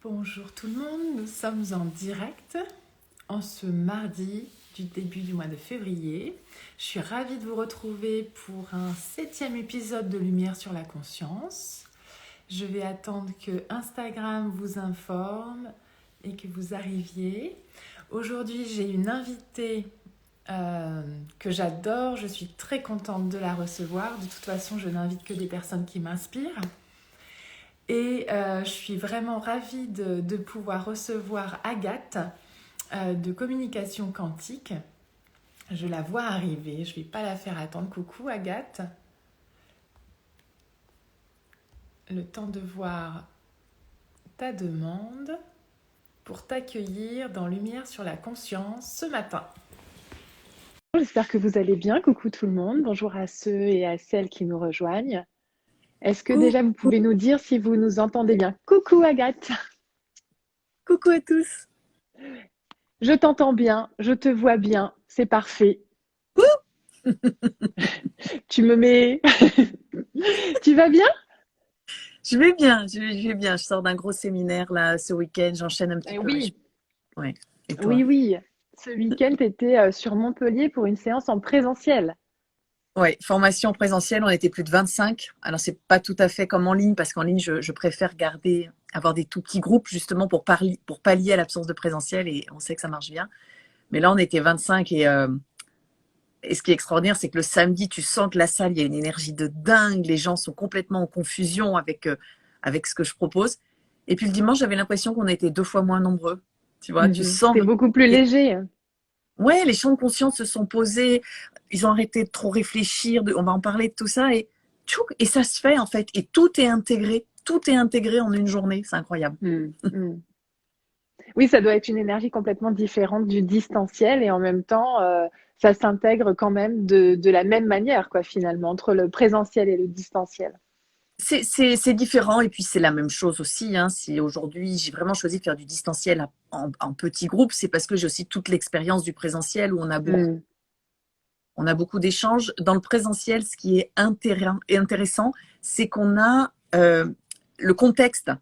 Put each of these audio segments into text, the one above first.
Bonjour tout le monde, nous sommes en direct en ce mardi du début du mois de février. Je suis ravie de vous retrouver pour un 7e épisode de Lumière sur la conscience. Je vais attendre que Instagram vous informe et que vous arriviez. Aujourd'hui, j'ai une invitée que j'adore, je suis très contente de la recevoir. De toute façon, je n'invite que des personnes qui m'inspirent. Et je suis vraiment ravie de pouvoir recevoir Agathe de Communication Quantique. Je la vois arriver, je ne vais pas la faire attendre. Coucou Agathe. Le temps de voir ta demande pour t'accueillir dans Lumière sur la conscience ce matin. J'espère que vous allez bien. Coucou tout le monde. Bonjour à ceux et à celles qui nous rejoignent. Est-ce que Coucou, déjà vous pouvez nous dire si vous nous entendez bien? Coucou Agathe. coucou à tous. Je t'entends bien, je te vois bien, c'est parfait. Tu me mets... Tu vas bien? Je vais bien, je vais bien. Je sors d'un gros séminaire là ce week-end, j'enchaîne un petit peu. Oui, Ouais. Et toi? oui, oui. Ce week-end, tu étais sur Montpellier pour une séance en présentiel. Ouais, formation présentielle, on était plus de 25. Alors c'est pas tout à fait comme en ligne parce qu'en ligne je préfère avoir des tout petits groupes justement pour pallier à l'absence de présentiel et on sait que ça marche bien. Mais là on était 25 et ce qui est extraordinaire c'est que le samedi tu sens que la salle il y a une énergie de dingue, les gens sont complètement en confusion avec ce que je propose. Et puis le dimanche j'avais l'impression qu'on était 2 fois moins nombreux. Tu vois, tu sens C'était beaucoup plus léger. ouais, les champs de conscience se sont posés, ils ont arrêté de trop réfléchir, on va en parler de tout ça, et ça se fait en fait, et tout est intégré en une journée, c'est incroyable. Mm, mm. Oui, ça doit être une énergie complètement différente du distanciel et en même temps, ça s'intègre quand même de la même manière, quoi, finalement, entre le présentiel et le distanciel. C'est différent, et puis c'est la même chose aussi, hein. Si aujourd'hui j'ai vraiment choisi de faire du distanciel en petits groupes, c'est parce que j'ai aussi toute l'expérience du présentiel où Mm. on a beaucoup d'échanges. Dans le présentiel, ce qui est intéressant, c'est qu'on a le contexte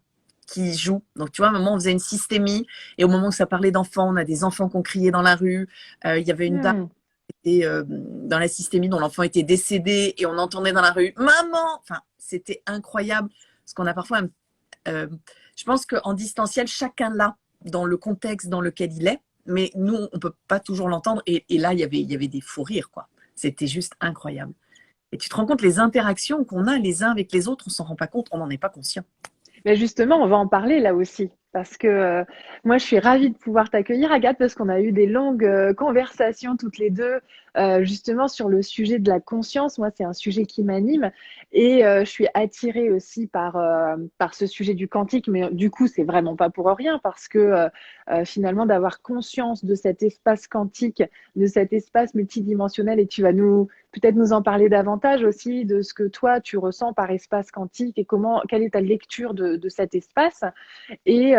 qui joue. Donc, tu vois, à un moment, on faisait une systémie, et au moment où ça parlait d'enfants, on a des enfants qui ont crié dans la rue. Il y avait une dame Mm. qui était dans la systémie dont l'enfant était décédé, et on entendait dans la rue «Maman!» Enfin, c'était incroyable. Parce qu'on a parfois... euh, je pense qu'en distanciel, chacun l'a dans le contexte dans lequel il est, mais nous, on ne peut pas toujours l'entendre. Et là, il y avait des fous rires, quoi. C'était juste incroyable. Et tu te rends compte les interactions qu'on a les uns avec les autres, on s'en rend pas compte, on n'en est pas conscient. Mais justement, on va en parler là aussi. Parce que moi, je suis ravie de pouvoir t'accueillir, Agathe, parce qu'on a eu des longues conversations toutes les deux, justement sur le sujet de la conscience. Moi, c'est un sujet qui m'anime. Et je suis attirée aussi par ce sujet du quantique. Mais du coup, c'est vraiment pas pour rien, parce que finalement, d'avoir conscience de cet espace quantique, de cet espace multidimensionnel, et tu vas peut-être nous en parler davantage aussi de ce que toi, tu ressens par espace quantique et quelle est ta lecture de cet espace. Et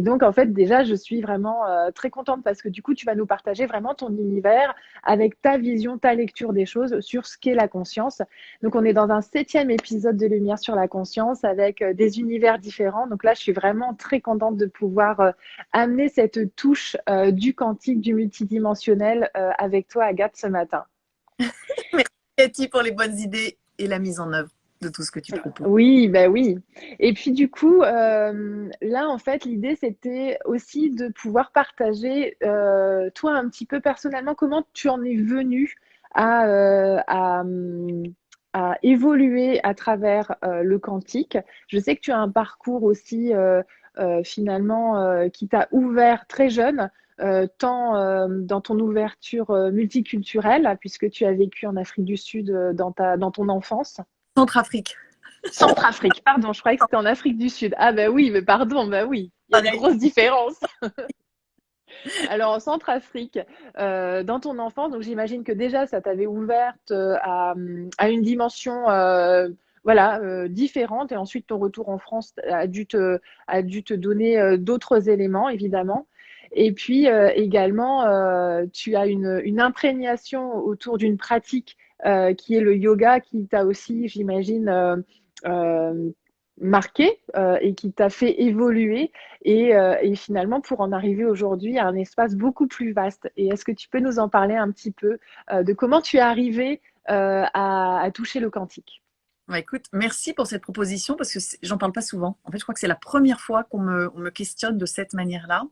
donc, en fait, déjà, je suis vraiment très contente parce que du coup, tu vas nous partager vraiment ton univers avec ta vision, ta lecture des choses sur ce qu'est la conscience. Donc, on est dans un 7e épisode de Lumière sur la conscience avec des univers différents. Donc là, je suis vraiment très contente de pouvoir amener cette touche du quantique, du multidimensionnel avec toi, Agathe, ce matin. Merci Cathy pour les bonnes idées et la mise en œuvre de tout ce que tu proposes. Oui, bah oui. Et puis du coup, là, en fait, l'idée, c'était aussi de pouvoir partager, toi, un petit peu personnellement, comment tu en es venu à, à évoluer à travers le quantique. Je sais que tu as un parcours aussi, finalement, qui t'a ouvert très jeune. Tant dans ton ouverture multiculturelle, puisque tu as vécu en Afrique du Sud dans ton enfance. Centrafrique, Centrafrique, pardon, je croyais que c'était en Afrique du Sud. Ah bah oui, mais pardon, bah oui, il y a une pareil. grosse différence. Alors en Centrafrique, dans ton enfance, donc j'imagine que déjà ça t'avait ouverte à une dimension voilà, différente et ensuite ton retour en France a dû te donner d'autres éléments évidemment. Et puis également, tu as une imprégnation autour d'une pratique qui est le yoga qui t'a aussi, j'imagine, euh, marqué et qui t'a fait évoluer et finalement pour en arriver aujourd'hui à un espace beaucoup plus vaste. Et est-ce que tu peux nous en parler un petit peu de comment tu es arrivé à toucher le quantique? Ouais, écoute, merci pour cette proposition parce que j'en parle pas souvent. En fait, je crois que c'est la première fois on me questionne de cette manière-là.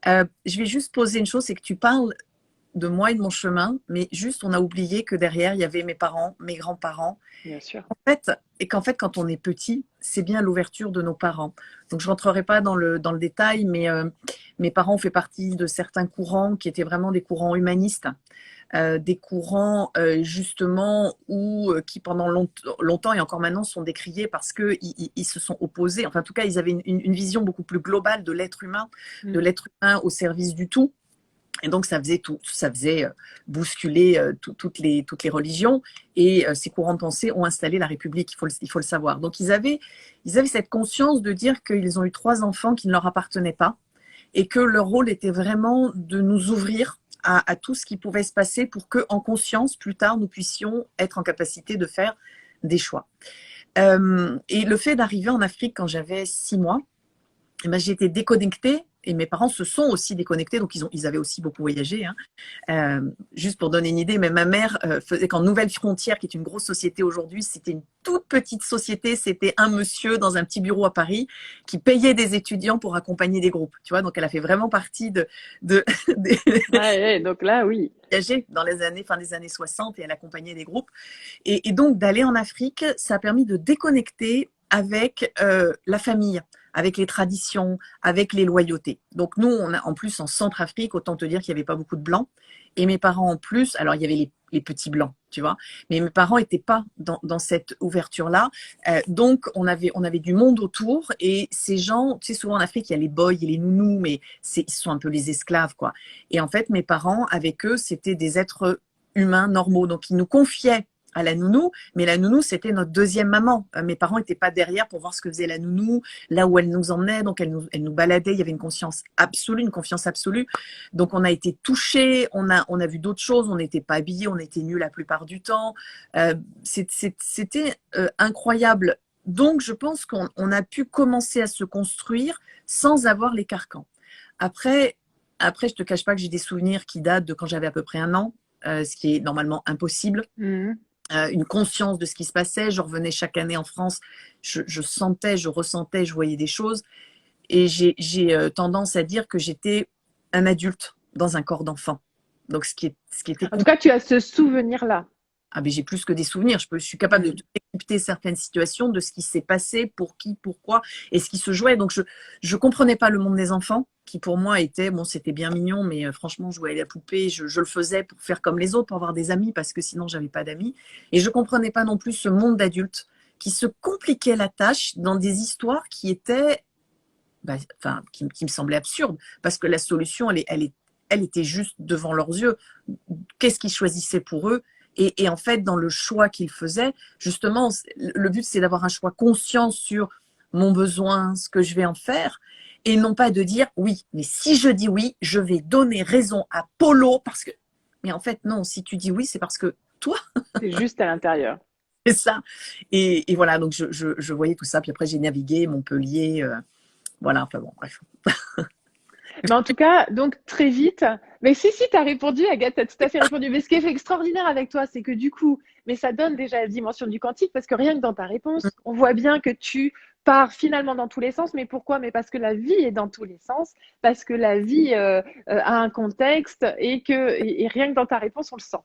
Je vais juste poser une chose, c'est que tu parles de moi et de mon chemin, mais juste on a oublié que derrière, il y avait mes parents, mes grands-parents. Bien sûr. Et qu'en fait, quand on est petit, c'est bien l'ouverture de nos parents. Donc, je rentrerai pas dans le détail, mais mes parents ont fait partie de certains courants qui étaient vraiment des courants humanistes, des courants justement qui pendant longtemps et encore maintenant sont décriés parce que ils se sont opposés. Enfin, en tout cas, ils avaient une vision beaucoup plus globale de l'être humain au service du tout. Et donc, ça faisait bousculer toutes les religions. Et ces courants de pensée ont installé la République, il faut le savoir. Donc, ils avaient cette conscience de dire qu'ils ont eu 3 enfants qui ne leur appartenaient pas et que leur rôle était vraiment de nous ouvrir à tout ce qui pouvait se passer pour que, en conscience, plus tard, nous puissions être en capacité de faire des choix. Et le fait d'arriver en Afrique quand j'avais 6 mois, eh ben, j'ai été déconnectée et mes parents se sont aussi déconnectés, donc ils avaient aussi beaucoup voyagé. Juste pour donner une idée, mais ma mère faisait qu'en Nouvelle Frontière, qui est une grosse société aujourd'hui, c'était une toute petite société, c'était un monsieur dans un petit bureau à Paris qui payait des étudiants pour accompagner des groupes. Tu vois, donc elle a fait vraiment partie Ouais, donc là, oui. voyager dans fin des années 60 et elle accompagnait des groupes. Et donc d'aller en Afrique, ça a permis de déconnecter avec la famille, avec les traditions, avec les loyautés. Donc nous, on a en plus en Centrafrique, autant te dire qu'il n'y avait pas beaucoup de blancs. Et mes parents en plus, alors il y avait les petits blancs, tu vois, mais mes parents n'étaient pas dans cette ouverture-là. Donc on avait du monde autour et ces gens, tu sais, souvent en Afrique, il y a les boys et les nounous, mais ils sont un peu les esclaves, quoi. Et en fait, mes parents, avec eux, c'était des êtres humains normaux. Donc ils nous confiaient à la nounou, mais la nounou, c'était notre deuxième maman. Mes parents n'étaient pas derrière pour voir ce que faisait la nounou, là où elle nous emmenait, donc elle nous baladait, il y avait une confiance absolue. Donc on a été touchés, on a vu d'autres choses, on n'était pas habillés, on était nus la plupart du temps. C'était incroyable. Donc je pense qu'on a pu commencer à se construire sans avoir les carcans. Après, je te cache pas que j'ai des souvenirs qui datent de quand j'avais à peu près 1 an, ce qui est normalement impossible. Une conscience de ce qui se passait. Je revenais chaque année en France, je sentais, je ressentais, je voyais des choses. Et j'ai tendance à dire que j'étais un adulte dans un corps d'enfant. Donc, ce qui était... En tout cas, tu as ce souvenir-là. Ah, mais j'ai plus que des souvenirs. Je suis capable de décrypter certaines situations, de ce qui s'est passé, pour qui, pourquoi, et ce qui se jouait. Donc, je comprenais pas le monde des enfants, qui pour moi était, bon, c'était bien mignon, mais franchement, jouer à la poupée, je le faisais pour faire comme les autres, pour avoir des amis, parce que sinon, j'avais pas d'amis. Et je comprenais pas non plus ce monde d'adultes qui se compliquait la tâche dans des histoires qui étaient, qui me semblaient absurdes, parce que la solution, elle était juste devant leurs yeux. Qu'est-ce qu'ils choisissaient pour eux? Et en fait, dans le choix qu'ils faisaient, justement, le but, c'est d'avoir un choix conscient sur mon besoin, ce que je vais en faire, et non pas de dire oui, mais si je dis oui, je vais donner raison à Polo parce que. Mais en fait, non, si tu dis oui, c'est parce que toi. C'est juste à l'intérieur. C'est ça. Et voilà, donc je voyais tout ça. Puis après, j'ai navigué, Montpellier. Voilà, enfin bon, bref. Mais en tout cas, donc très vite. Mais si, tu as répondu, Agathe, tu as tout à fait répondu. Mais ce qui est extraordinaire avec toi, c'est que du coup, mais ça donne déjà la dimension du quantique parce que rien que dans ta réponse, on voit bien que tu pars finalement dans tous les sens. Mais pourquoi? Mais parce que la vie est dans tous les sens, parce que la vie a un contexte et rien que dans ta réponse, on le sent.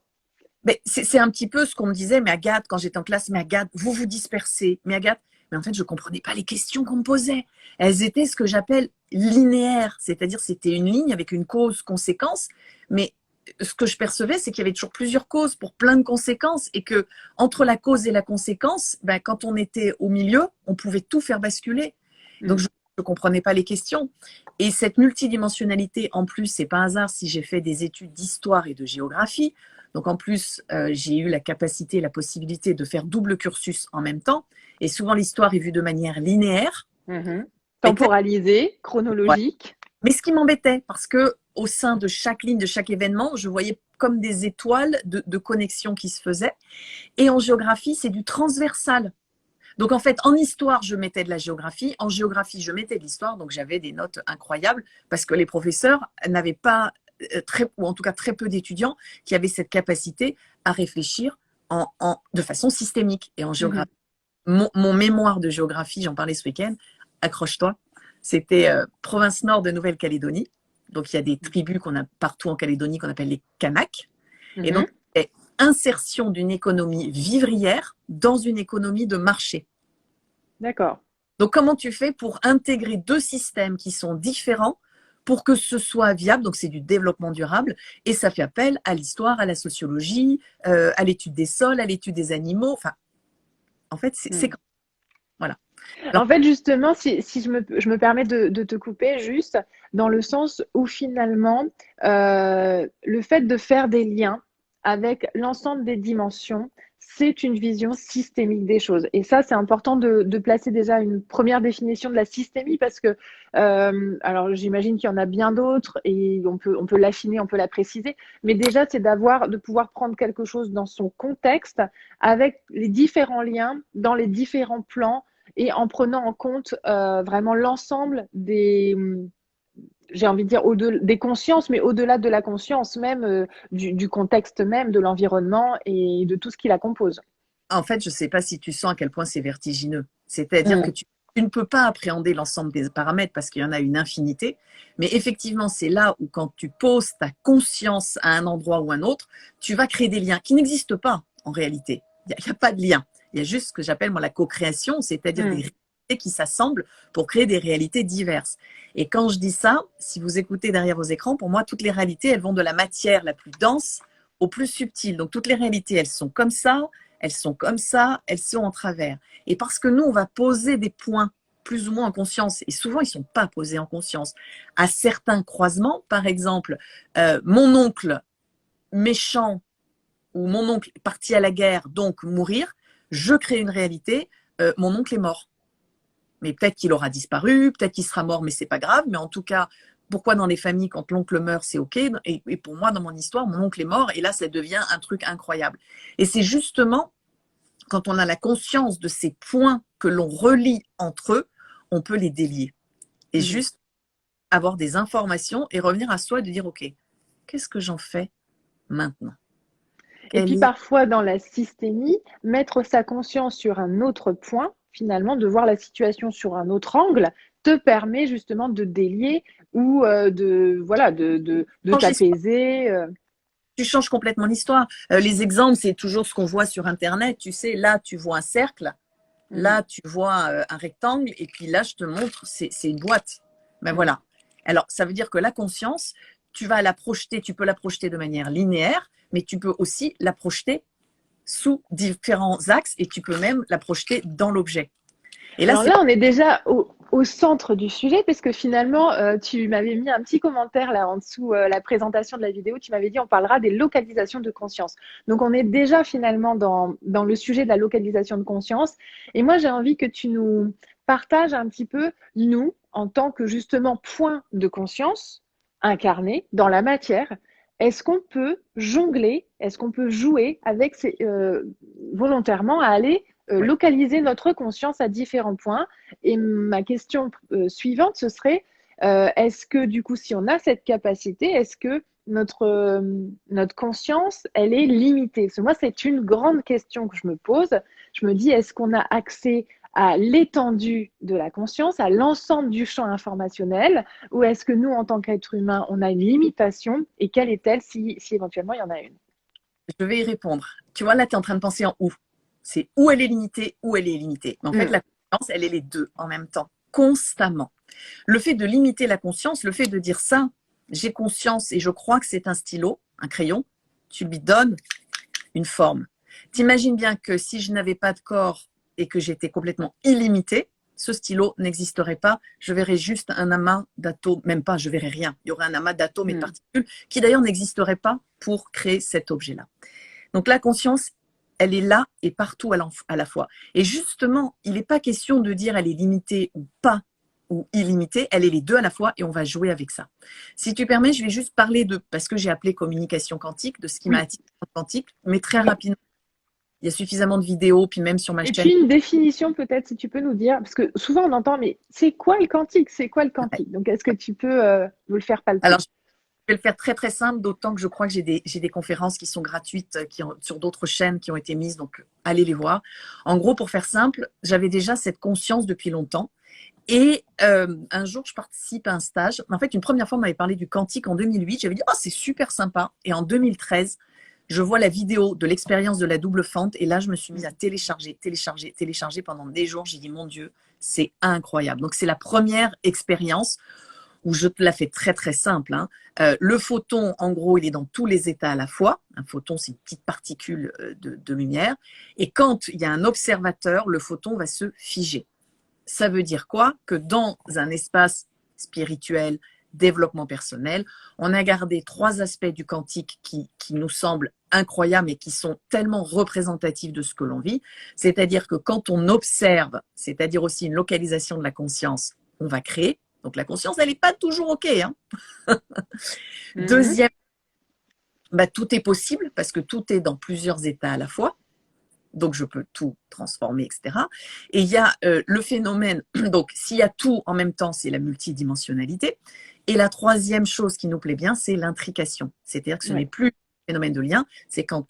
Mais c'est un petit peu ce qu'on me disait, mais Agathe, quand j'étais en classe, mais Agathe, vous vous dispersez. Mais Agathe, mais en fait, je ne comprenais pas les questions qu'on me posait. Elles étaient ce que j'appelle linéaires, c'est-à-dire c'était une ligne avec une cause-conséquence, mais ce que je percevais, c'est qu'il y avait toujours plusieurs causes pour plein de conséquences et que entre la cause et la conséquence, quand on était au milieu, on pouvait tout faire basculer. Donc, je ne comprenais pas les questions. Et cette multidimensionnalité, en plus, c'est pas un hasard si j'ai fait des études d'histoire et de géographie. Donc, en plus, j'ai eu la capacité, la possibilité de faire double cursus en même temps. Et souvent, l'histoire est vue de manière linéaire. Temporalisée, chronologique. Ouais. Mais ce qui m'embêtait, parce que au sein de chaque ligne, de chaque événement, je voyais comme des étoiles de connexion qui se faisaient. Et en géographie, c'est du transversal. Donc, en fait, en histoire, je mettais de la géographie. En géographie, je mettais de l'histoire. Donc, j'avais des notes incroyables parce que les professeurs n'avaient pas, ou en tout cas très peu d'étudiants qui avaient cette capacité à réfléchir de façon systémique. Et en géographie, mon mémoire de géographie, j'en parlais ce week-end, accroche-toi, c'était province nord de Nouvelle-Calédonie. Donc, il y a des tribus qu'on a partout en Calédonie qu'on appelle les Kanaks. Et donc, insertion d'une économie vivrière dans une économie de marché. D'accord. Donc, comment tu fais pour intégrer deux systèmes qui sont différents pour que ce soit viable? Donc, c'est du développement durable et ça fait appel à l'histoire, à la sociologie, à l'étude des sols, à l'étude des animaux. Enfin, en fait, c'est voilà. Alors, en fait, justement, si je me permets de te couper juste dans le sens où finalement, le fait de faire des liens avec l'ensemble des dimensions, c'est une vision systémique des choses. Et ça, c'est important de placer déjà une première définition de la systémie parce que, alors j'imagine qu'il y en a bien d'autres et on peut l'affiner, on peut la préciser, mais déjà, c'est de pouvoir prendre quelque chose dans son contexte avec les différents liens dans les différents plans et en prenant en compte vraiment l'ensemble j'ai envie de dire, des consciences, mais au-delà de la conscience même, du contexte même, de l'environnement et de tout ce qui la compose. En fait, je ne sais pas si tu sens à quel point c'est vertigineux. C'est-à-dire que tu ne peux pas appréhender l'ensemble des paramètres parce qu'il y en a une infinité. Mais effectivement, c'est là où quand tu poses ta conscience à un endroit ou un autre, tu vas créer des liens qui n'existent pas en réalité. Il n'y a pas de lien. Il y a juste ce que j'appelle moi la co-création, c'est-à-dire des réalités qui s'assemblent pour créer des réalités diverses. Et quand je dis ça, si vous écoutez derrière vos écrans, pour moi, toutes les réalités, elles vont de la matière la plus dense au plus subtil. Donc, toutes les réalités, elles sont comme ça, elles sont comme ça, elles sont en travers. Et parce que nous, on va poser des points plus ou moins en conscience, et souvent, ils ne sont pas posés en conscience, à certains croisements, par exemple, mon oncle méchant ou mon oncle parti à la guerre, donc mourir, je crée une réalité, mon oncle est mort. Mais peut-être qu'il aura disparu, peut-être qu'il sera mort, mais c'est pas grave. Mais en tout cas, pourquoi dans les familles, quand l'oncle meurt, c'est OK? Et pour moi, dans mon histoire, mon oncle est mort, et là, ça devient un truc incroyable. Et c'est justement quand on a la conscience de ces points que l'on relie entre eux, on peut les délier. Et juste avoir des informations et revenir à soi et de dire, OK, qu'est-ce que j'en fais maintenant? Et puis parfois, dans la systémie, mettre sa conscience sur un autre point, finalement, de voir la situation sur un autre angle, te permet justement de délier ou de t'apaiser. Tu changes complètement l'histoire. Les exemples, c'est toujours ce qu'on voit sur Internet. Tu sais, là, tu vois un cercle, là, tu vois un rectangle, et puis là, je te montre, c'est une boîte. Ben voilà. Alors, ça veut dire que la conscience, tu vas la projeter, tu peux la projeter de manière linéaire, mais tu peux aussi la projeter sous différents axes et tu peux même la projeter dans l'objet. Et là, on est déjà au centre du sujet, parce que finalement, tu m'avais mis un petit commentaire là en dessous la présentation de la vidéo. Tu m'avais dit on parlera des localisations de conscience. Donc, on est déjà finalement dans le sujet de la localisation de conscience. Et moi, j'ai envie que tu nous partages un petit peu, nous, en tant que justement point de conscience incarné dans la matière, est-ce qu'on peut jongler, est-ce qu'on peut jouer avec volontairement à aller localiser notre conscience à différents points? Et ma question suivante, ce serait, est-ce que du coup, si on a cette capacité, est-ce que notre conscience, elle est limitée? Parce que moi, c'est une grande question que je me pose. Je me dis, est-ce qu'on a accès à l'étendue de la conscience, à l'ensemble du champ informationnel, ou est-ce que nous, en tant qu'être humain, on a une limitation, et quelle est-elle si éventuellement il y en a une? Je vais y répondre. Tu vois, là, tu es en train de penser en où. C'est où elle est limitée, où elle est limitée. Mais en fait, la conscience, elle est les deux en même temps, constamment. Le fait de limiter la conscience, le fait de dire ça, j'ai conscience et je crois que c'est un stylo, un crayon, tu lui donnes une forme. T'imagines bien que si je n'avais pas de corps et que j'étais complètement illimitée, ce stylo n'existerait pas. Je verrais juste un amas d'atomes, même pas, je verrais rien. Il y aurait un amas d'atomes et de particules qui d'ailleurs n'existerait pas pour créer cet objet-là. Donc la conscience, elle est là et partout à la fois. Et justement, il n'est pas question de dire elle est limitée ou pas, ou illimitée, elle est les deux à la fois et on va jouer avec ça. Si tu permets, je vais juste parler parce que j'ai appelé communication quantique, de ce qui m'a attiré en quantique, mais très rapidement. Il y a suffisamment de vidéos, puis même sur ma Et chaîne. puis une définition peut-être, si tu peux nous dire, parce que souvent on entend, mais c'est quoi le quantique? C'est quoi le Ouais. quantique? Donc est-ce que tu peux nous le faire Alors, palper? je vais le faire très très simple, d'autant que je crois que j'ai des conférences qui sont gratuites sur d'autres chaînes qui ont été mises, donc allez les voir. En gros, pour faire simple, j'avais déjà cette conscience depuis longtemps. Et un jour, je participe à un stage. En fait, une première fois, on m'avait parlé du quantique en 2008. J'avais dit, oh, c'est super sympa. Et en 2013, je vois la vidéo de l'expérience de la double fente. Et là, je me suis mise à télécharger pendant des jours. J'ai dit, mon Dieu, c'est incroyable. Donc, c'est la première expérience où je te la fais très, très simple. Hein. Le photon, en gros, il est dans tous les états à la fois. Un photon, c'est une petite particule de lumière. Et quand il y a un observateur, le photon va se figer. Ça veut dire quoi? Que dans un espace spirituel, développement personnel, on a gardé 3 aspects du quantique qui nous semblent incroyables et qui sont tellement représentatifs de ce que l'on vit. C'est-à-dire que quand on observe, c'est-à-dire aussi une localisation de la conscience, on va créer. Donc la conscience, elle n'est pas toujours OK. Hein. Deuxième, tout est possible parce que tout est dans plusieurs états à la fois. Donc, je peux tout transformer, etc. Et il y a le phénomène, donc s'il y a tout en même temps, c'est la multidimensionnalité. Et la troisième chose qui nous plaît bien, c'est l'intrication. C'est-à-dire que ce n'est plus un phénomène de lien, c'est quand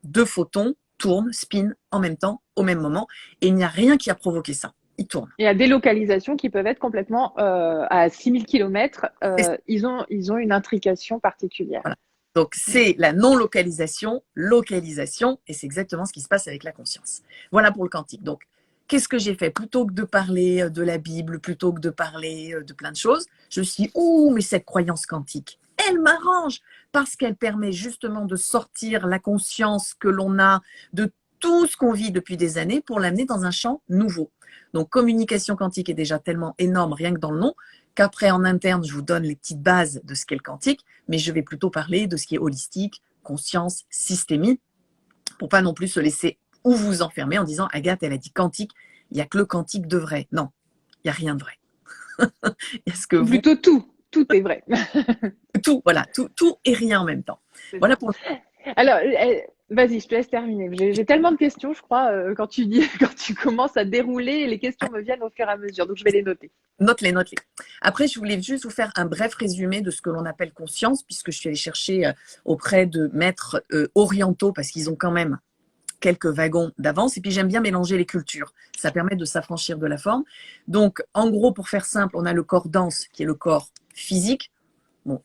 2 photons tournent, spinent en même temps, au même moment, et il n'y a rien qui a provoqué ça. Ils tournent. Il y a des localisations qui peuvent être complètement à 6000 km. Ils ont une intrication particulière. Voilà. Donc, c'est la non-localisation, localisation, et c'est exactement ce qui se passe avec la conscience. Voilà pour le quantique. Donc, qu'est-ce que j'ai fait? Plutôt que de parler de la Bible, plutôt que de parler de plein de choses, je me suis dit, oh, mais cette croyance quantique, elle m'arrange parce qu'elle permet justement de sortir la conscience que l'on a de tout ce qu'on vit depuis des années pour l'amener dans un champ nouveau. Donc, communication quantique est déjà tellement énorme, rien que dans le nom, qu'après, en interne, je vous donne les petites bases de ce qu'est le quantique, mais je vais plutôt parler de ce qui est holistique, conscience, systémie, pour pas non plus se laisser ou vous enfermer en disant, Agathe, elle a dit quantique, il n'y a que le quantique de vrai. Non, il n'y a rien de vrai. Est-ce que plutôt tout est vrai. Tout, voilà, tout et rien en même temps. Voilà pour. Alors, vas-y, je te laisse terminer. J'ai tellement de questions, je crois, quand tu commences à dérouler, les questions me viennent au fur et à mesure, donc je vais les noter. Note-les. Après, je voulais juste vous faire un bref résumé de ce que l'on appelle conscience, puisque je suis allée chercher auprès de maîtres orientaux, parce qu'ils ont quand même quelques wagons d'avance. Et puis, j'aime bien mélanger les cultures. Ça permet de s'affranchir de la forme. Donc, en gros, pour faire simple, on a le corps dense, qui est le corps physique. Bon,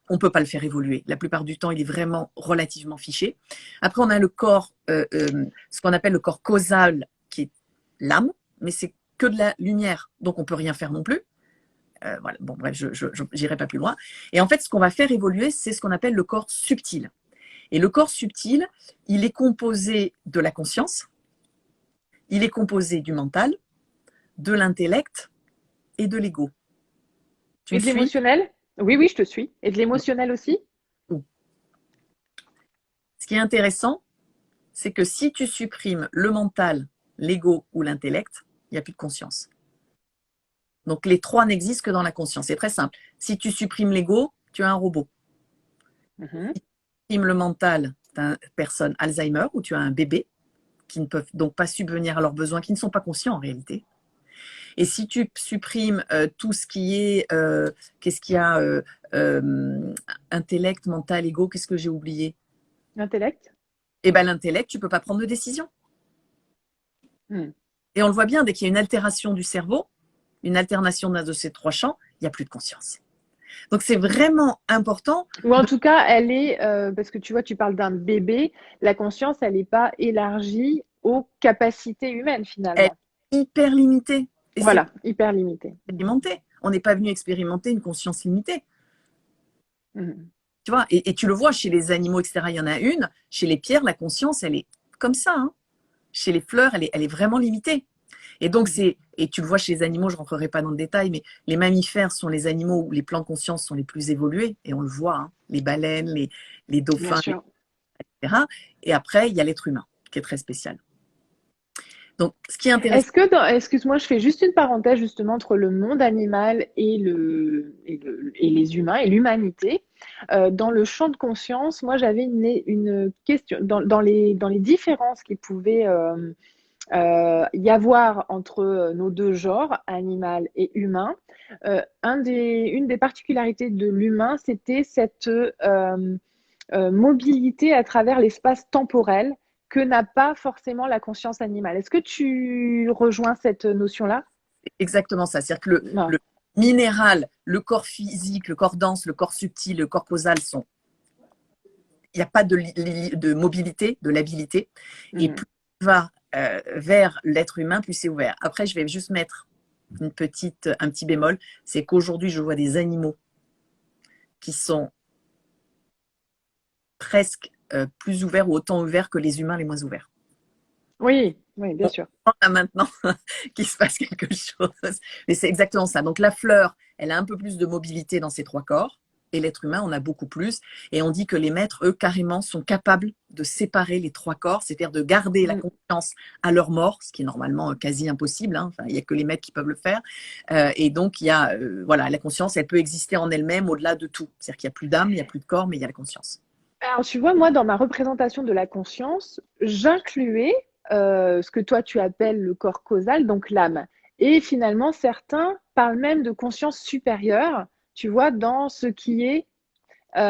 on ne peut pas le faire évoluer. La plupart du temps, il est vraiment relativement fiché. Après, on a le corps, ce qu'on appelle le corps causal, qui est l'âme, mais c'est que de la lumière, donc on ne peut rien faire non plus. Voilà. Bon, bref, je n'irai pas plus loin. Et en fait, ce qu'on va faire évoluer, c'est ce qu'on appelle le corps subtil. Et le corps subtil, il est composé de la conscience, il est composé du mental, de l'intellect et de l'ego. Et de l'émotionnel? Oui, je te suis. Et de l'émotionnel aussi? Ce qui est intéressant, c'est que si tu supprimes le mental, l'ego ou l'intellect, il n'y a plus de conscience. Donc, les 3 n'existent que dans la conscience. C'est très simple. Si tu supprimes l'ego, tu as un robot. Si tu supprimes le mental, tu as une personne Alzheimer ou tu as un bébé qui ne peuvent donc pas subvenir à leurs besoins, qui ne sont pas conscients en réalité. Et si tu supprimes tout ce qui est, qu'est-ce qu'il y a, intellect, mental, ego, qu'est-ce que j'ai oublié? L'intellect? Eh bien, l'intellect, tu ne peux pas prendre de décision. Et on le voit bien, dès qu'il y a une altération du cerveau, une alternation d'un de ces 3 champs, il n'y a plus de conscience. Donc, c'est vraiment important. Ou en tout cas, elle est, parce que tu vois, tu parles d'un bébé, la conscience, elle n'est pas élargie aux capacités humaines finalement. Elle est hyper limitée. Et voilà, hyper limitée. On n'est pas venu expérimenter une conscience limitée. Tu vois, et tu le vois chez les animaux, etc. Il y en a une. Chez les pierres, la conscience, elle est comme ça. Hein. Chez les fleurs, elle est vraiment limitée. Et donc, et tu le vois chez les animaux, je ne rentrerai pas dans le détail, mais les mammifères sont les animaux où les plans de conscience sont les plus évolués, et on le voit, hein, les baleines, les dauphins, etc. Et après, il y a l'être humain, qui est très spécial. Donc, ce qui est intéressant, Est-ce que excuse-moi, je fais juste une parenthèse justement entre le monde animal et les humains et l'humanité. Dans le champ de conscience, moi j'avais une question dans les différences qui pouvaient y avoir entre nos deux genres, animal et humain. Une des particularités de l'humain, c'était cette mobilité à travers l'espace temporel que n'a pas forcément la conscience animale. Est-ce que tu rejoins cette notion-là? c'est exactement ça. C'est-à-dire que Non. le minéral, le corps physique, le corps dense, le corps subtil, le corps causal sont. Il n'y a pas de mobilité, de labilité. Et plus on va vers l'être humain, plus c'est ouvert. Après, je vais juste mettre un petit bémol, c'est qu'aujourd'hui, je vois des animaux qui sont presque plus ouverts ou autant ouverts que les humains les moins ouverts. Oui, oui, bien sûr. On a maintenant qu'il se passe quelque chose. Mais c'est exactement ça. Donc la fleur, elle a un peu plus de mobilité dans ses trois corps. Et l'être humain en a beaucoup plus. Et on dit que les maîtres, eux, carrément, sont capables de séparer les trois corps, c'est-à-dire de garder la conscience à leur mort, ce qui est normalement quasi impossible. Hein. Enfin, il n'y a que les maîtres qui peuvent le faire. Et donc, il y a, voilà, la conscience, elle peut exister en elle-même au-delà de tout. C'est-à-dire qu'il n'y a plus d'âme, il n'y a plus de corps, mais il y a la conscience. Alors, tu vois, moi, dans ma représentation de la conscience, j'incluais ce que toi, tu appelles le corps causal, donc l'âme. Et finalement, certains parlent même de conscience supérieure, tu vois, dans ce qui est Tu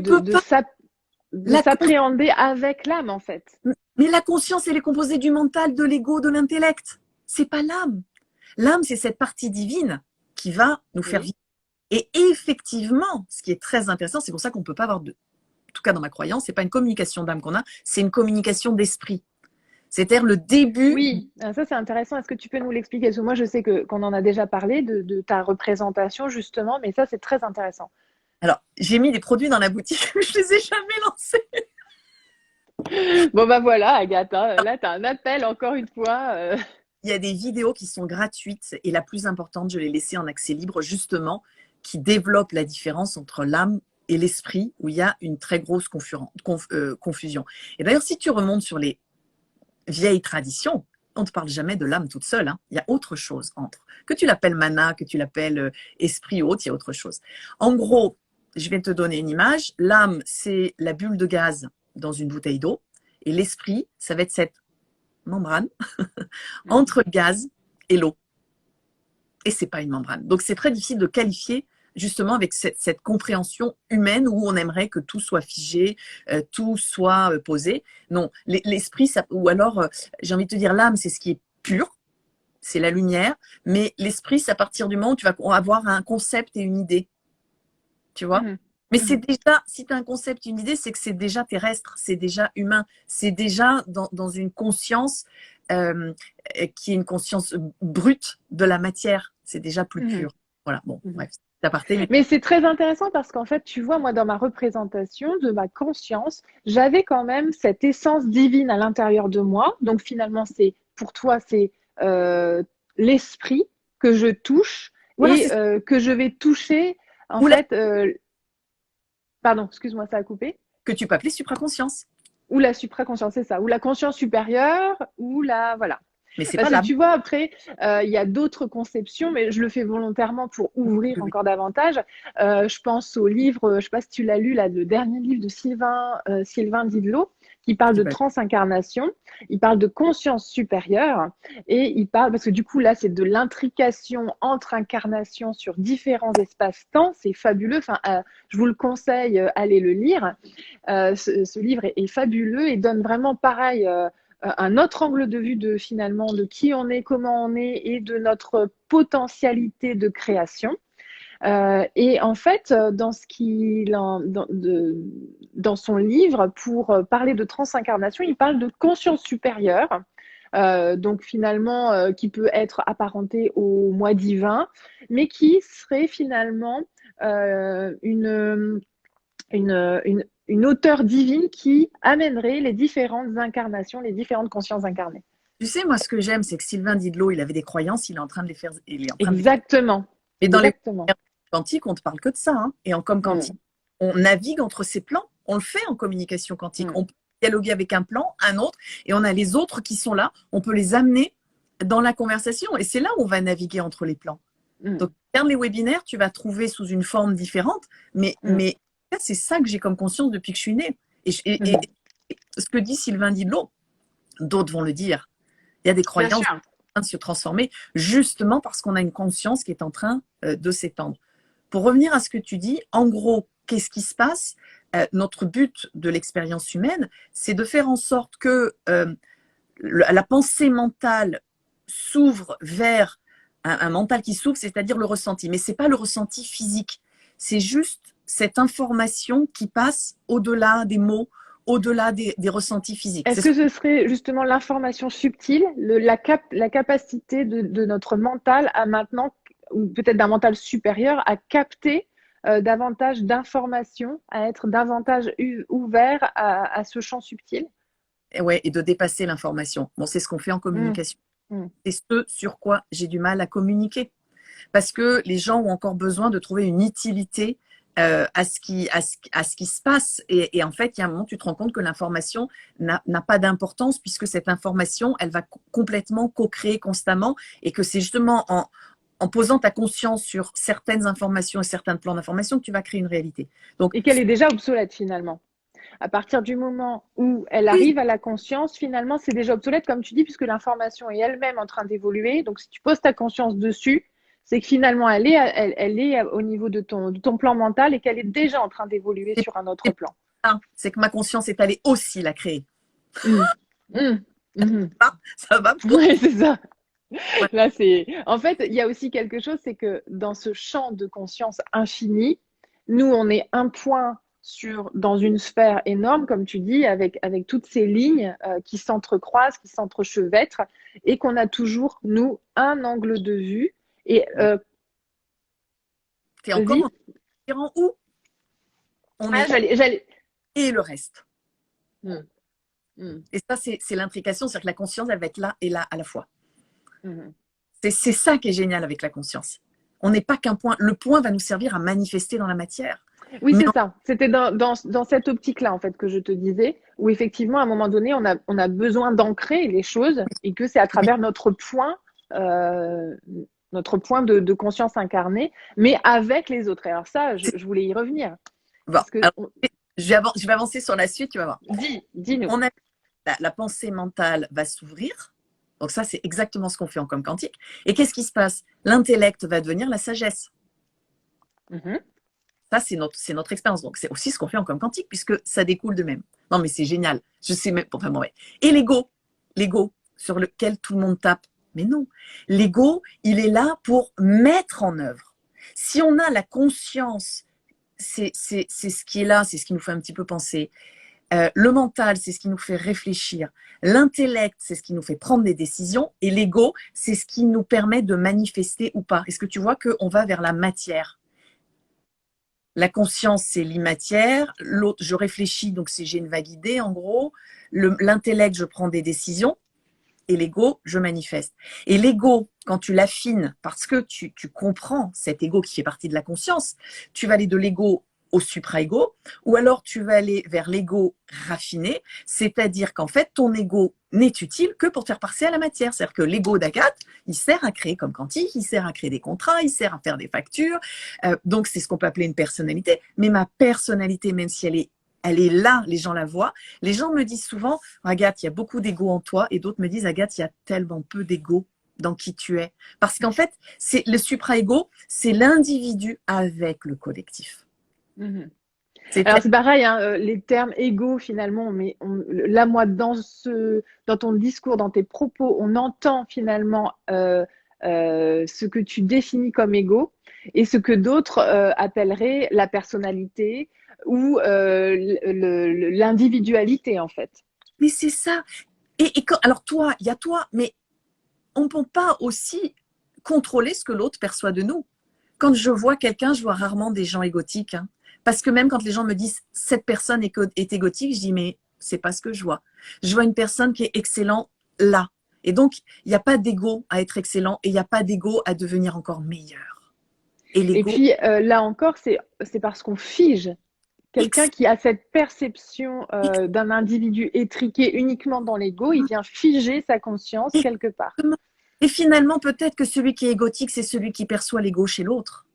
peux pas. de s'appréhender avec l'âme, en fait. Mais la conscience, elle est composée du mental, de l'ego, de l'intellect. C'est pas l'âme. L'âme, c'est cette partie divine qui va nous faire vivre. Et effectivement, ce qui est très intéressant, c'est pour ça qu'on ne peut pas avoir en tout cas dans ma croyance, c'est pas une communication d'âme qu'on a, c'est une communication d'esprit. C'est-à-dire le début. Oui, ça c'est intéressant. Est-ce que tu peux nous l'expliquer? Parce que moi, je sais qu'on en a déjà parlé de ta représentation, justement, mais ça, c'est très intéressant. Alors, j'ai mis des produits dans la boutique, mais je les ai jamais lancés. Bon, bah voilà, Agathe, hein, là, tu as un appel, encore une fois. Il y a des vidéos qui sont gratuites et la plus importante, je l'ai laissée en accès libre, justement, qui développe la différence entre l'âme et l'esprit, où il y a une très grosse confusion. Et d'ailleurs, si tu remontes sur les vieilles traditions, on ne te parle jamais de l'âme toute seule. Hein. Il y a autre chose entre. Que tu l'appelles mana, que tu l'appelles esprit ou autre, il y a autre chose. En gros, je vais te donner une image. L'âme, c'est la bulle de gaz dans une bouteille d'eau. Et l'esprit, ça va être cette membrane entre le gaz et l'eau. Et c'est pas une membrane. Donc, c'est très difficile de qualifier justement avec cette compréhension humaine où on aimerait que tout soit figé, tout soit posé. Non, l'esprit, ou alors, j'ai envie de te dire, l'âme, c'est ce qui est pur, c'est la lumière, mais l'esprit, c'est à partir du moment où tu vas avoir un concept et une idée. Tu vois? Mais c'est déjà, si tu as un concept, une idée, c'est que c'est déjà terrestre, c'est déjà humain, c'est déjà dans une conscience qui est une conscience brute de la matière. C'est déjà plus pur. Voilà, bon, bref. Mais c'est très intéressant parce qu'en fait, tu vois, moi, dans ma représentation de ma conscience, j'avais quand même cette essence divine à l'intérieur de moi. Donc finalement, pour toi, c'est l'esprit que je touche et que je vais toucher. En fait, pardon, excuse-moi, ça a coupé. Que tu peux appeler supraconscience. Ou la supraconscience, c'est ça. Ou la conscience supérieure, ou la... Voilà. Mais c'est Parce pas que tu vois, après, il y a d'autres conceptions, mais je le fais volontairement pour ouvrir encore davantage. Je pense au livre, je ne sais pas si tu l'as lu, là, le dernier livre de Sylvain Didlot, qui parle de transincarnation. Il parle de conscience supérieure et il parle, parce que du coup, là, c'est de l'intrication entre incarnations sur différents espaces-temps. C'est fabuleux. Enfin, je vous le conseille, allez le lire. Ce livre est fabuleux et donne vraiment pareil un autre angle de vue de finalement de qui on est, comment on est et de notre potentialité de création. Et en fait, dans son livre, pour parler de transincarnation, il parle de conscience supérieure, donc finalement qui peut être apparentée au moi divin, mais qui serait finalement une hauteur divine qui amènerait les différentes incarnations, les différentes consciences incarnées. Tu sais, moi, ce que j'aime, c'est que Sylvain Didlot, il avait des croyances, il est en train de les faire. Exactement. Et dans les quantiques, on ne te parle que de ça. Hein. Et en quantique, on navigue entre ces plans. On le fait en communication quantique. On peut dialoguer avec un plan, un autre, et on a les autres qui sont là. On peut les amener dans la conversation. Et c'est là où on va naviguer entre les plans. Donc, regarde les webinaires, tu vas trouver sous une forme différente, mais c'est ça que j'ai comme conscience depuis que je suis née. Et ce que dit Sylvain Didlot, d'autres vont le dire. Il y a des croyances qui sont en train de se transformer justement parce qu'on a une conscience qui est en train de s'étendre. Pour revenir à ce que tu dis, en gros, qu'est-ce qui se passe? Notre but de l'expérience humaine, c'est de faire en sorte que la pensée mentale s'ouvre vers un mental qui s'ouvre, c'est-à-dire le ressenti. Mais ce n'est pas le ressenti physique. C'est juste cette information qui passe au-delà des mots, au-delà des ressentis physiques. Est-ce que ce serait justement l'information subtile, la capacité de notre mental à maintenant, ou peut-être d'un mental supérieur, à capter davantage d'informations, à être davantage ouvert à ce champ subtil? Ouais, et de dépasser l'information. Bon, c'est ce qu'on fait en communication. C'est ce sur quoi j'ai du mal à communiquer. Parce que les gens ont encore besoin de trouver une utilité à ce qui se passe. Et en fait, il y a un moment, tu te rends compte que l'information n'a pas d'importance puisque cette information, elle va complètement co-créer constamment et que c'est justement en posant ta conscience sur certaines informations et certains plans d'information que tu vas créer une réalité. Donc, et qu'elle est déjà obsolète finalement. À partir du moment où elle arrive à la conscience, finalement, c'est déjà obsolète, comme tu dis, puisque l'information est elle-même en train d'évoluer. Donc, si tu poses ta conscience dessus, c'est que finalement, elle est au niveau de ton plan mental et qu'elle est déjà en train d'évoluer sur un autre plan. C'est que ma conscience est allée aussi la créer. Ça va pour... Oui, c'est ça. Ouais. Là, en fait, il y a aussi quelque chose, c'est que dans ce champ de conscience infini, nous, on est un point dans une sphère énorme, comme tu dis, avec toutes ces lignes qui s'entrecroisent, qui s'entrechevêtrent, et qu'on a toujours, nous, un angle de vue. Et t'es encore en où on est et le reste. Et ça, c'est l'intrication, c'est-à-dire que la conscience, elle va être là et là à la fois. C'est ça qui est génial avec la conscience. On n'est pas qu'un point. Le point va nous servir à manifester dans la matière. Oui, c'est ça. C'était dans cette optique-là, en fait, que je te disais, où effectivement, à un moment donné, on a besoin d'ancrer les choses et que c'est à travers notre point de conscience incarnée, mais avec les autres. Et alors ça, je voulais y revenir. Bon, je vais avancer sur la suite, tu vas voir. Dis-nous. La pensée mentale va s'ouvrir. Donc ça, c'est exactement ce qu'on fait en com quantique. Et qu'est-ce qui se passe? L'intellect va devenir la sagesse. Ça, c'est notre expérience. Donc, c'est aussi ce qu'on fait en com quantique, puisque ça découle de même. Non, mais c'est génial. Je sais même... Enfin, bon, ouais. Et l'ego sur lequel tout le monde tape. Mais non. L'ego, il est là pour mettre en œuvre. Si on a la conscience, c'est ce qui est là, c'est ce qui nous fait un petit peu penser. Le mental, c'est ce qui nous fait réfléchir. L'intellect, c'est ce qui nous fait prendre des décisions. Et l'ego, c'est ce qui nous permet de manifester ou pas. Est-ce que tu vois qu'on va vers la matière? La conscience, c'est l'immatière. L'autre, je réfléchis, donc j'ai une vague idée, en gros. L'intellect, je prends des décisions. Et l'ego, je manifeste. Et l'ego, quand tu l'affines, parce que tu comprends cet ego qui fait partie de la conscience, tu vas aller de l'ego au supra-ego, ou alors tu vas aller vers l'ego raffiné, c'est-à-dire qu'en fait, ton ego n'est utile que pour te faire passer à la matière. C'est-à-dire que l'ego d'Agathe, il sert à créer comme quantique, il sert à créer des contrats, il sert à faire des factures. Donc, c'est ce qu'on peut appeler une personnalité. Mais ma personnalité, même si elle est là, les gens la voient. Les gens me disent souvent, Agathe, il y a beaucoup d'ego en toi, et d'autres me disent, Agathe, il y a tellement peu d'ego dans qui tu es. Parce qu'en fait, c'est le supra-ego, c'est l'individu avec le collectif. Alors c'est pareil, hein, les termes égaux finalement, mais là moi dans ton discours, dans tes propos, on entend finalement ce que tu définis comme égaux et ce que d'autres appelleraient la personnalité ou l'individualité en fait. Mais c'est ça. Alors toi, il y a toi, mais on ne peut pas aussi contrôler ce que l'autre perçoit de nous. Quand je vois quelqu'un, je vois rarement des gens égotiques. Hein. Parce que même quand les gens me disent « cette personne est égotique », je dis « mais c'est pas ce que je vois ». Je vois une personne qui est excellente là. Et donc, il n'y a pas d'ego à être excellent et il n'y a pas d'ego à devenir encore meilleur. Et puis, là encore, c'est parce qu'on fige Quelqu'un qui a cette perception d'un individu étriqué uniquement dans l'ego, il vient figer sa conscience quelque part. Et finalement, peut-être que celui qui est égotique, c'est celui qui perçoit l'ego chez l'autre.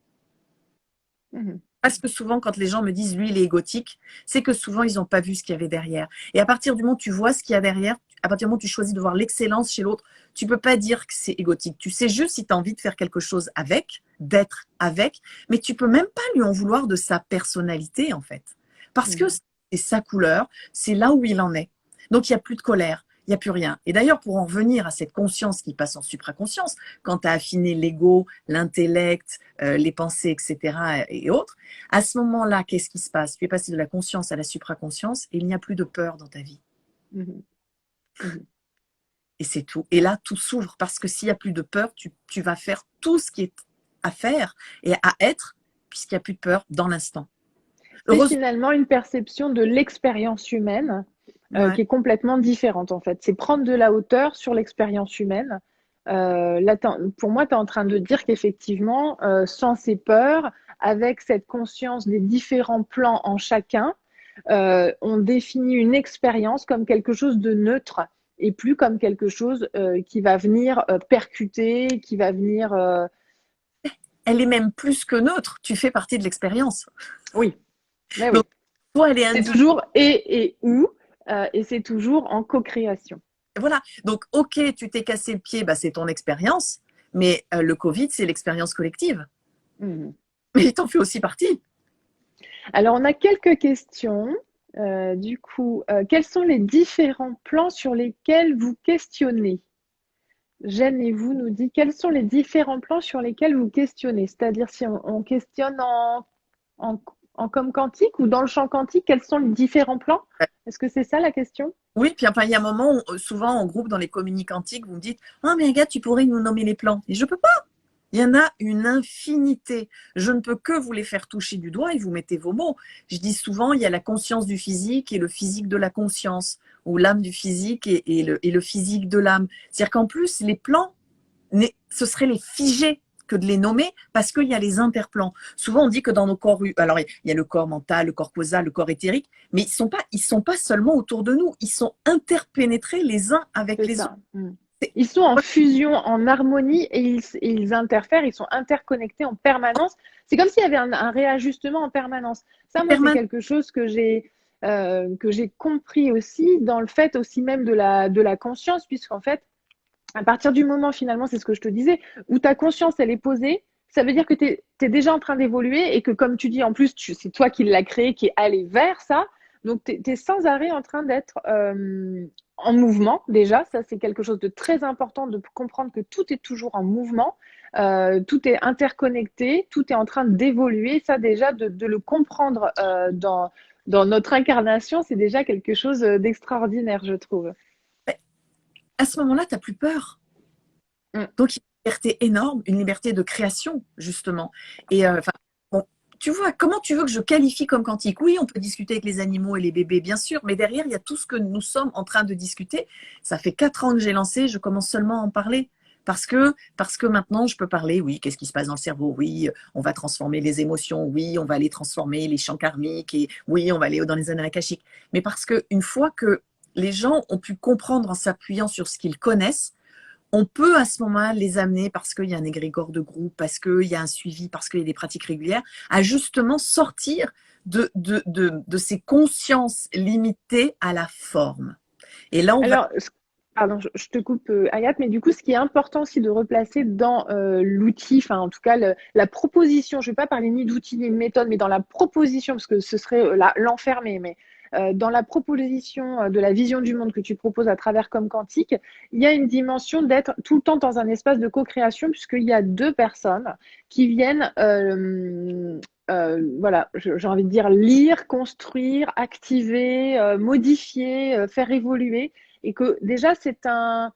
Parce que souvent, quand les gens me disent, lui, il est égotique, c'est que souvent, ils n'ont pas vu ce qu'il y avait derrière. Et à partir du moment où tu vois ce qu'il y a derrière, à partir du moment où tu choisis de voir l'excellence chez l'autre, tu ne peux pas dire que c'est égotique. Tu sais juste si tu as envie de faire quelque chose avec, d'être avec, mais tu ne peux même pas lui en vouloir de sa personnalité, en fait. Parce que c'est sa couleur, c'est là où il en est. Donc, il n'y a plus de colère. Il n'y a plus rien. Et d'ailleurs, pour en revenir à cette conscience qui passe en supraconscience, quand tu as affiné l'ego, l'intellect, les pensées, etc. et autres, à ce moment-là, qu'est-ce qui se passe? Tu es passé de la conscience à la supraconscience et il n'y a plus de peur dans ta vie. Et c'est tout. Et là, tout s'ouvre parce que s'il n'y a plus de peur, tu vas faire tout ce qui est à faire et à être puisqu'il n'y a plus de peur dans l'instant. C'est finalement une perception de l'expérience humaine qui est complètement différente en fait. C'est prendre de la hauteur sur l'expérience humaine. Là, pour moi, tu es en train de dire qu'effectivement, sans ces peurs, avec cette conscience des différents plans en chacun, on définit une expérience comme quelque chose de neutre et plus comme quelque chose qui va venir percuter, qui va venir… Elle est même plus que neutre. Tu fais partie de l'expérience. Oui. Mais donc, toi, elle est c'est toujours et où, et c'est toujours en co-création. Voilà. Donc, ok, tu t'es cassé le pied, bah, c'est ton expérience, mais le Covid, c'est l'expérience collective. Mais il t'en fait aussi partie. Alors, on a quelques questions. Du coup, quels sont les différents plans sur lesquels vous questionnez? Jeanne et vous nous dit quels sont les différents plans sur lesquels vous questionnez? C'est-à-dire si on questionne en comme quantique ou dans le champ quantique, quels sont les différents plans? Est-ce que c'est ça la question? Oui, puis enfin, il y a un moment où, souvent en groupe, dans les communis quantiques, vous me dites « Ah, mais Agathe, tu pourrais nous nommer les plans. » Et je ne peux pas. Il y en a une infinité. Je ne peux que vous les faire toucher du doigt et vous mettez vos mots. Je dis souvent, il y a la conscience du physique et le physique de la conscience, ou l'âme du physique et le physique de l'âme. C'est-à-dire qu'en plus, les plans, ce serait les figer que de les nommer parce qu'il y a les interplans. Souvent, on dit que dans nos corps, alors il y a le corps mental, le corps causal, le corps éthérique, mais ils sont pas seulement autour de nous, ils sont interpénétrés les uns avec les autres. Ils sont en fusion, en harmonie et ils interfèrent, ils sont interconnectés en permanence. C'est comme s'il y avait un réajustement en permanence. Ça, moi, c'est quelque chose que j'ai compris aussi dans le fait aussi même de la conscience, puisqu'en fait, à partir du moment, finalement, c'est ce que je te disais, où ta conscience, elle est posée, ça veut dire que tu es déjà en train d'évoluer et que, comme tu dis, en plus, c'est toi qui l'as créé, qui est allé vers ça. Donc, tu es sans arrêt en train d'être en mouvement, déjà. Ça, c'est quelque chose de très important de comprendre que tout est toujours en mouvement. Tout est interconnecté, tout est en train d'évoluer. Ça, déjà, de le comprendre dans notre incarnation, c'est déjà quelque chose d'extraordinaire, je trouve. À ce moment-là, tu n'as plus peur. Donc, il y a une liberté énorme, une liberté de création, justement. Et bon, tu vois, comment tu veux que je qualifie comme quantique? Oui, on peut discuter avec les animaux et les bébés, bien sûr, mais derrière, il y a tout ce que nous sommes en train de discuter. Ça fait 4 ans que j'ai lancé, je commence seulement à en parler. Parce que maintenant, je peux parler, oui, qu'est-ce qui se passe dans le cerveau? Oui, on va transformer les émotions, oui, on va aller transformer les champs karmiques, et oui, on va aller dans les annales akashiques. Mais parce qu'une fois que les gens ont pu comprendre en s'appuyant sur ce qu'ils connaissent, on peut à ce moment-là les amener, parce qu'il y a un égrégore de groupe, parce qu'il y a un suivi, parce qu'il y a des pratiques régulières, à justement sortir de ces consciences limitées à la forme. Et là, pardon, je te coupe, Agathe, mais du coup, ce qui est important aussi de replacer dans l'outil, enfin en tout cas la proposition, je ne vais pas parler ni d'outil ni de méthode, mais dans la proposition, parce que ce serait l'enfermer, mais dans la proposition de la vision du monde que tu proposes à travers Comme Quantique, il y a une dimension d'être tout le temps dans un espace de co-création, puisqu'il y a 2 personnes qui viennent, voilà, j'ai envie de dire lire, construire, activer, modifier, faire évoluer. Et que déjà, c'est un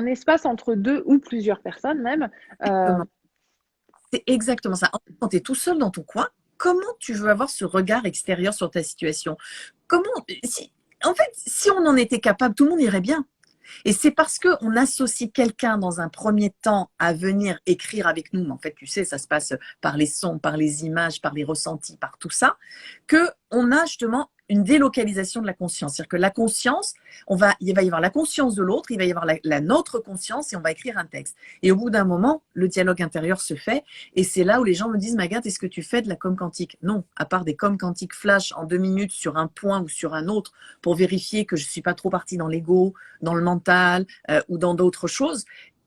espace entre 2 ou plusieurs personnes même. C'est exactement ça. Quand tu es tout seul dans ton coin, comment tu veux avoir ce regard extérieur sur ta situation? En fait, si on en était capable, tout le monde irait bien. Et c'est parce qu'on associe quelqu'un dans un premier temps à venir écrire avec nous, mais en fait, tu sais, ça se passe par les sons, par les images, par les ressentis, par tout ça, qu'on a justement une délocalisation de la conscience. C'est-à-dire que la conscience, il va y avoir la conscience de l'autre, il va y avoir la nôtre conscience et on va écrire un texte. Et au bout d'un moment, le dialogue intérieur se fait et c'est là où les gens me disent « Maguette, est-ce que tu fais de la com quantique ?» Non, à part des com quantiques flash en 2 minutes sur un point ou sur un autre pour vérifier que je ne suis pas trop partie dans l'ego, dans le mental ou dans d'autres choses.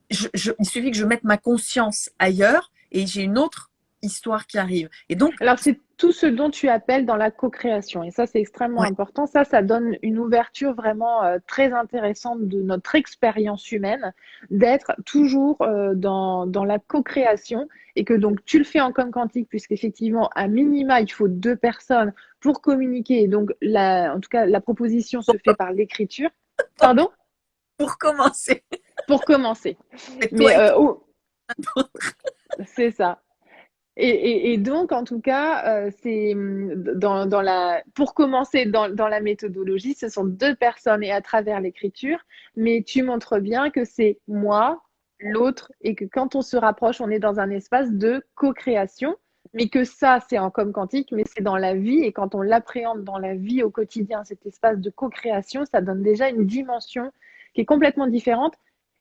Il suffit que je mette ma conscience ailleurs et j'ai une autre histoire qui arrive. Et donc, alors, c'est tout ce dont tu appelles dans la co-création. Et ça, c'est extrêmement important. Ça donne une ouverture vraiment très intéressante de notre expérience humaine, d'être toujours dans la co-création et que donc tu le fais en com quantique puisqu'effectivement, à minima, il faut 2 personnes pour communiquer. Et donc, en tout cas, la proposition se fait par l'écriture. Pardon? pour commencer. Pour commencer. Mais c'est ça. Et donc, en tout cas, c'est pour commencer dans la méthodologie, ce sont 2 personnes et à travers l'écriture, mais tu montres bien que c'est moi, l'autre, et que quand on se rapproche, on est dans un espace de co-création, mais que ça, c'est en com quantique, mais c'est dans la vie, et quand on l'appréhende dans la vie au quotidien, cet espace de co-création, ça donne déjà une dimension qui est complètement différente.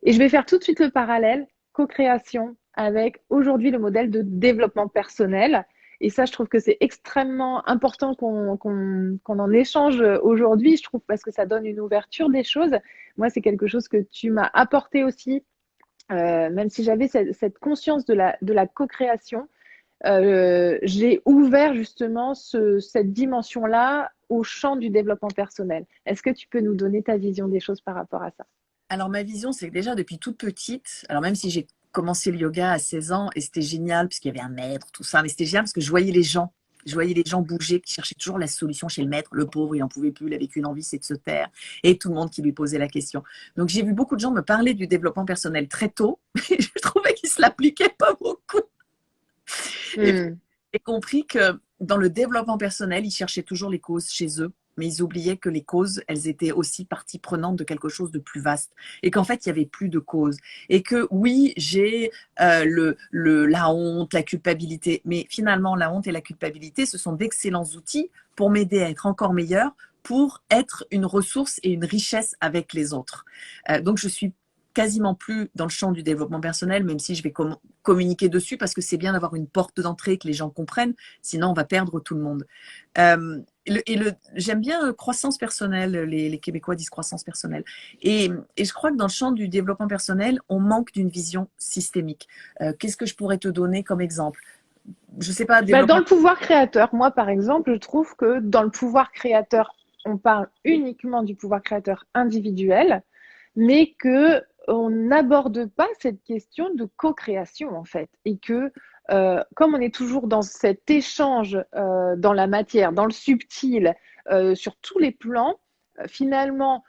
Et je vais faire tout de suite le parallèle, co-création, avec aujourd'hui le modèle de développement personnel. Et ça, je trouve que c'est extrêmement important qu'on en échange aujourd'hui, je trouve, parce que ça donne une ouverture des choses. Moi, c'est quelque chose que tu m'as apporté aussi, même si j'avais cette conscience de la co-création. J'ai ouvert justement cette dimension-là au champ du développement personnel. Est-ce que tu peux nous donner ta vision des choses par rapport à ça? Alors, ma vision, c'est que déjà, depuis toute petite, alors même si j'ai commencé le yoga à 16 ans et c'était génial parce qu'il y avait un maître, tout ça, mais c'était génial parce que je voyais les gens. Je voyais les gens bouger, qui cherchaient toujours la solution chez le maître. Le pauvre, il n'en pouvait plus, il avait qu'une envie, c'est de se taire. Et tout le monde qui lui posait la question. Donc, j'ai vu beaucoup de gens me parler du développement personnel très tôt. Et je trouvais qu'ils ne se l'appliquaient pas beaucoup. Et j'ai compris que dans le développement personnel, ils cherchaient toujours les causes chez eux. Mais ils oubliaient que les causes, elles étaient aussi partie prenante de quelque chose de plus vaste. Et qu'en fait, il n'y avait plus de causes. Et que oui, j'ai la honte, la culpabilité. Mais finalement, la honte et la culpabilité, ce sont d'excellents outils pour m'aider à être encore meilleure, pour être une ressource et une richesse avec les autres. Donc, je suis quasiment plus dans le champ du développement personnel, même si je vais communiquer dessus, parce que c'est bien d'avoir une porte d'entrée, que les gens comprennent, sinon on va perdre tout le monde. J'aime bien croissance personnelle, les Québécois disent croissance personnelle. Et je crois que dans le champ du développement personnel, on manque d'une vision systémique. Qu'est-ce que je pourrais te donner comme exemple? Je sais pas. Dans le pouvoir créateur, moi par exemple, je trouve que dans le pouvoir créateur, on parle uniquement du pouvoir créateur individuel, mais que on n'aborde pas cette question de co-création en fait, et que comme on est toujours dans cet échange dans la matière, dans le subtil, sur tous les plans, finalement,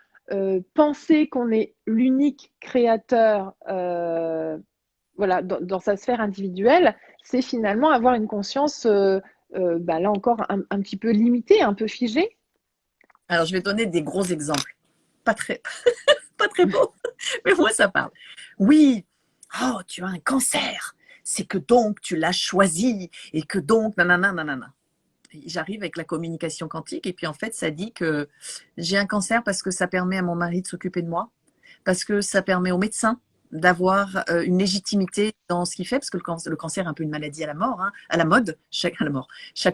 penser qu'on est l'unique créateur voilà, dans sa sphère individuelle, c'est finalement avoir une conscience, là encore, un petit peu limitée, un peu figée. Alors, je vais donner des gros exemples. Pas très beau, mais moi, ça parle. Oui, oh, tu as un cancer. C'est que donc, tu l'as choisi et que donc, nanana, nanana. J'arrive avec la communication quantique et puis en fait, ça dit que j'ai un cancer parce que ça permet à mon mari de s'occuper de moi, parce que ça permet aux médecins d'avoir une légitimité dans ce qu'il fait, parce que le cancer est un peu une maladie à la mort, hein, à la mode, chaque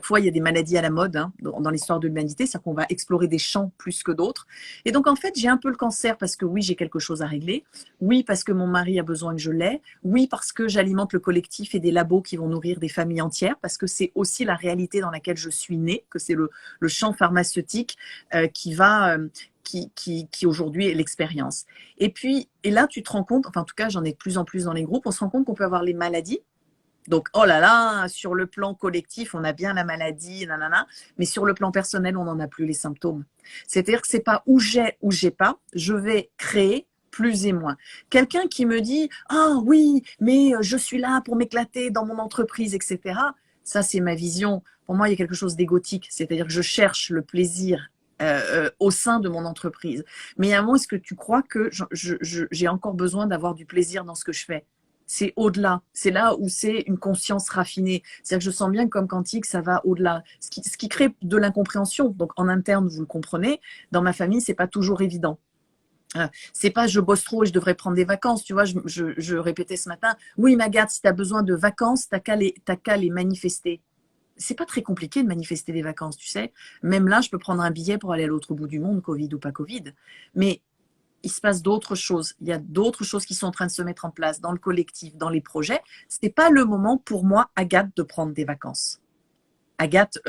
fois il y a des maladies à la mode hein, dans l'histoire de l'humanité, c'est-à-dire qu'on va explorer des champs plus que d'autres. Et donc en fait j'ai un peu le cancer parce que oui j'ai quelque chose à régler, oui parce que mon mari a besoin que je l'aie, oui parce que j'alimente le collectif et des labos qui vont nourrir des familles entières, parce que c'est aussi la réalité dans laquelle je suis née, que c'est le champ pharmaceutique qui aujourd'hui est l'expérience. Et là, tu te rends compte, enfin en tout cas, j'en ai de plus en plus dans les groupes, on se rend compte qu'on peut avoir les maladies. Donc, oh là là, sur le plan collectif, on a bien la maladie, nanana, mais sur le plan personnel, on n'en a plus les symptômes. C'est-à-dire que c'est pas où j'ai pas, je vais créer plus et moins. Quelqu'un qui me dit « Ah oui, mais je suis là pour m'éclater dans mon entreprise, etc. » Ça, c'est ma vision. Pour moi, il y a quelque chose d'égotique, c'est-à-dire que je cherche le plaisir au sein de mon entreprise. Mais à un moment, est-ce que tu crois que j'ai encore besoin d'avoir du plaisir dans ce que je fais? C'est au-delà. C'est là où c'est une conscience raffinée. C'est-à-dire que je sens bien que comme quantique, ça va au-delà. Ce qui crée de l'incompréhension. Donc en interne, vous le comprenez. Dans ma famille, c'est pas toujours évident. C'est pas je bosse trop et je devrais prendre des vacances. Tu vois, je répétais ce matin, oui, Magat, si tu as besoin de vacances, t'as qu'à les manifester. C'est pas très compliqué de manifester des vacances, tu sais. Même là, je peux prendre un billet pour aller à l'autre bout du monde, Covid ou pas Covid. Mais il se passe d'autres choses. Il y a d'autres choses qui sont en train de se mettre en place dans le collectif, dans les projets. C'est pas le moment pour moi, Agathe, de prendre des vacances. Agathe,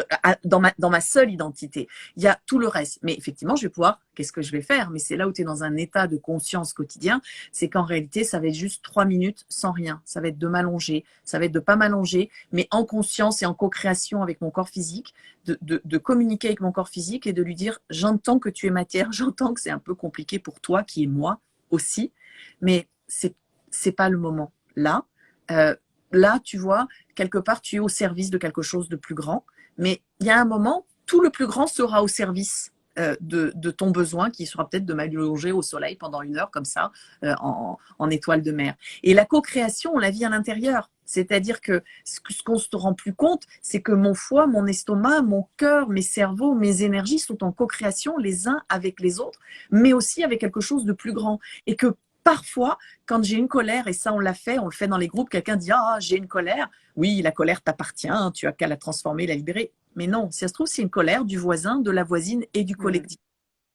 dans ma seule identité. Il y a tout le reste. Mais effectivement, je vais pouvoir, qu'est-ce que je vais faire? Mais c'est là où tu es dans un état de conscience quotidien, c'est qu'en réalité, ça va être juste 3 minutes sans rien. Ça va être de m'allonger, ça va être de pas m'allonger, mais en conscience et en co-création avec mon corps physique, de communiquer avec mon corps physique et de lui dire, j'entends que tu es matière, j'entends que c'est un peu compliqué pour toi, qui est moi aussi, mais c'est pas le moment. Là, tu vois, quelque part, tu es au service de quelque chose de plus grand. Mais il y a un moment, tout le plus grand sera au service de ton besoin, qui sera peut-être de m'allonger au soleil pendant 1 heure, comme ça, en étoile de mer. Et la co-création, on la vit à l'intérieur. C'est-à-dire que ce qu'on ne se rend plus compte, c'est que mon foie, mon estomac, mon cœur, mes cerveaux, mes énergies sont en co-création les uns avec les autres, mais aussi avec quelque chose de plus grand. Et que parfois, quand j'ai une colère, et ça on le fait dans les groupes, quelqu'un dit « Ah, j'ai une colère ». Oui, la colère t'appartient, tu as qu'à la transformer, la libérer. Mais non, si ça se trouve, c'est une colère du voisin, de la voisine et du collectif.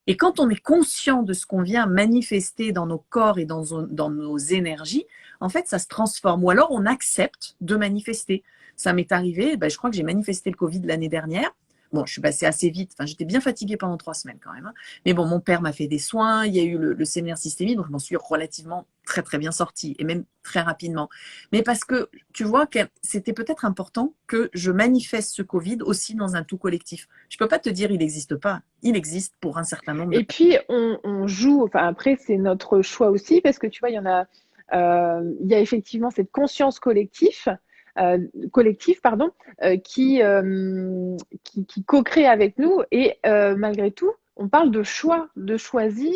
Et quand on est conscient de ce qu'on vient manifester dans nos corps et dans nos énergies, en fait, ça se transforme. Ou alors, on accepte de manifester. Ça m'est arrivé, je crois que j'ai manifesté le Covid l'année dernière. Bon, je suis passée assez vite. Enfin, j'étais bien fatiguée pendant 3 semaines quand même. Mais bon, mon père m'a fait des soins. Il y a eu le séminaire systémique, donc je m'en suis relativement très, très bien sortie et même très rapidement. Mais parce que, tu vois, que c'était peut-être important que je manifeste ce Covid aussi dans un tout collectif. Je peux pas te dire il n'existe pas. Il existe pour un certain nombre de Et puis, on joue, enfin après, c'est notre choix aussi, parce que tu vois, il y a effectivement cette conscience collective, qui co-crée avec nous. Et malgré tout, on parle de choix, de choisir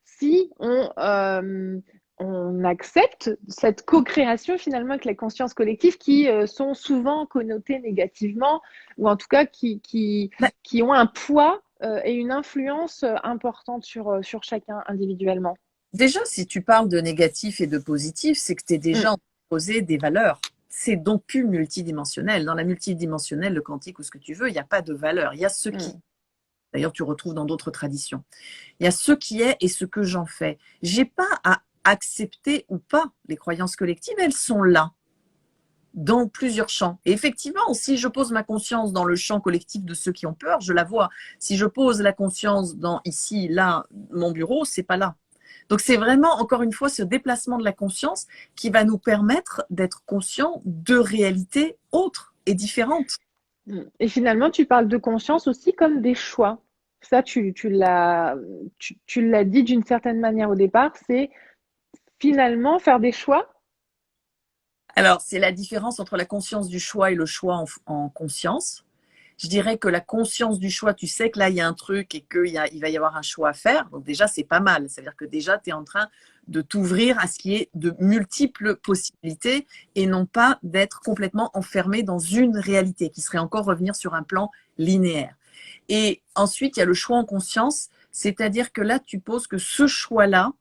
si on accepte cette co-création finalement avec la conscience collective qui sont souvent connotées négativement, ou en tout cas qui ont un poids et une influence importante sur chacun individuellement. Déjà, si tu parles de négatif et de positif, c'est que tu es déjà posé des valeurs. C'est donc plus multidimensionnel. Dans la multidimensionnelle, le quantique ou ce que tu veux, il n'y a pas de valeur. Il y a ce qui, d'ailleurs tu retrouves dans d'autres traditions. Il y a ce qui est et ce que j'en fais. J'ai pas à accepter ou pas les croyances collectives, elles sont là, dans plusieurs champs. Et effectivement, si je pose ma conscience dans le champ collectif de ceux qui ont peur, je la vois. Si je pose la conscience dans ici, là, mon bureau, c'est pas là. Donc c'est vraiment, encore une fois, ce déplacement de la conscience qui va nous permettre d'être conscients de réalités autres et différentes. Et finalement, tu parles de conscience aussi comme des choix. Ça, tu l'as dit d'une certaine manière au départ, c'est finalement faire des choix. Alors, c'est la différence entre la conscience du choix et le choix en conscience. Je dirais que la conscience du choix, tu sais que là, il y a un truc et qu'il va y avoir un choix à faire. Donc déjà, c'est pas mal. C'est-à-dire que déjà, tu es en train de t'ouvrir à ce qui est de multiples possibilités et non pas d'être complètement enfermé dans une réalité qui serait encore revenir sur un plan linéaire. Et ensuite, il y a le choix en conscience, c'est-à-dire que là, tu poses que ce choix-là,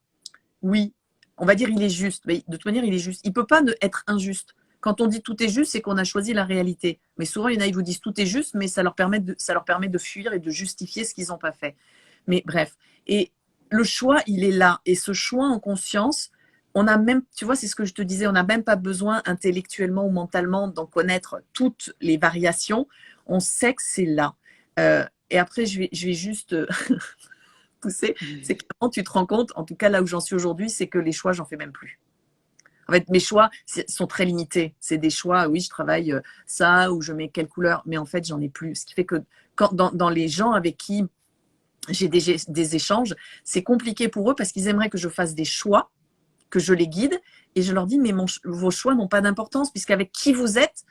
oui, on va dire il est juste. Mais de toute manière, il est juste. Il ne peut pas être injuste. Quand on dit tout est juste, c'est qu'on a choisi la réalité. Mais souvent, il y en a, ils vous disent tout est juste, mais ça leur permet de fuir et de justifier ce qu'ils n'ont pas fait. Mais bref. Et le choix, il est là. Et ce choix en conscience, on a même, tu vois, c'est ce que je te disais, on n'a même pas besoin intellectuellement ou mentalement d'en connaître toutes les variations. On sait que c'est là. Et après, je vais juste pousser. C'est que quand tu te rends compte, en tout cas là où j'en suis aujourd'hui, c'est que les choix, j'en fais même plus. En fait, mes choix sont très limités. C'est des choix, oui, je travaille ça ou je mets quelle couleur, mais en fait, j'en ai plus. Ce qui fait que dans les gens avec qui j'ai des échanges, c'est compliqué pour eux parce qu'ils aimeraient que je fasse des choix, que je les guide, et je leur dis, mais vos choix n'ont pas d'importance puisqu'avec qui vous êtes,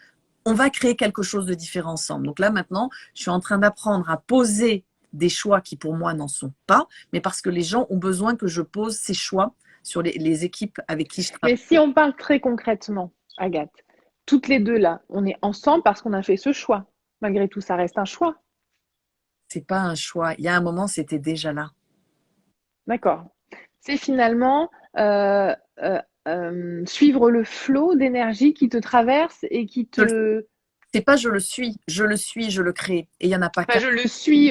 on va créer quelque chose de différent ensemble. Donc là, maintenant, je suis en train d'apprendre à poser des choix qui pour moi n'en sont pas, mais parce que les gens ont besoin que je pose ces choix sur les équipes avec qui je Mais travaille. si on parle très concrètement, Agathe, toutes les deux là, on est ensemble parce qu'on a fait ce choix. Malgré tout, ça reste un choix. C'est pas un choix. Il y a un moment, c'était déjà là. D'accord. C'est finalement suivre le flot d'énergie qui te traverse et qui Je le- te... C'est pas je le suis, je le crée. Et il y en a pas Enfin, qu'un. je le suis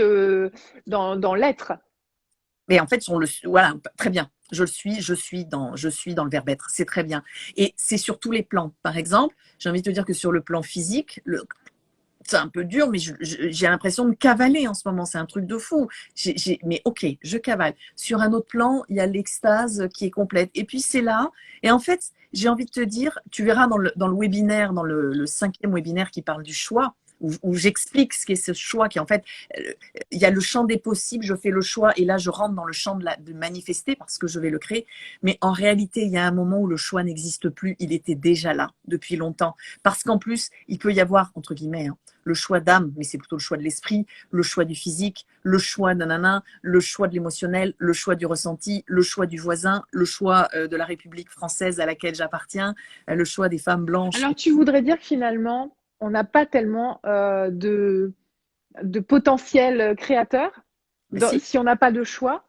dans l'être. Mais en fait, voilà, très bien. Je suis dans le verbe être. C'est très bien. Et c'est sur tous les plans. Par exemple, j'ai envie de te dire que sur le plan physique, c'est un peu dur, mais j'ai l'impression de cavaler en ce moment. C'est un truc de fou. Mais ok, je cavale. Sur un autre plan, il y a l'extase qui est complète. Et puis c'est là. Et en fait, j'ai envie de te dire, tu verras dans le webinaire, dans le 5e webinaire qui parle du choix, où j'explique ce qu'est ce choix, qui en fait, il y a le champ des possibles, je fais le choix, et là je rentre dans le champ de manifester parce que je vais le créer. Mais en réalité, il y a un moment où le choix n'existe plus, il était déjà là depuis longtemps. Parce qu'en plus, il peut y avoir, entre guillemets, hein, le choix d'âme, mais c'est plutôt le choix de l'esprit, le choix du physique, le choix nanana, le choix de l'émotionnel, le choix du ressenti, le choix du voisin, le choix de la République française à laquelle j'appartiens, le choix des femmes blanches. Alors, tu voudrais dire que finalement, on n'a pas tellement de potentiel créateur Mais si, si on n'a pas de choix.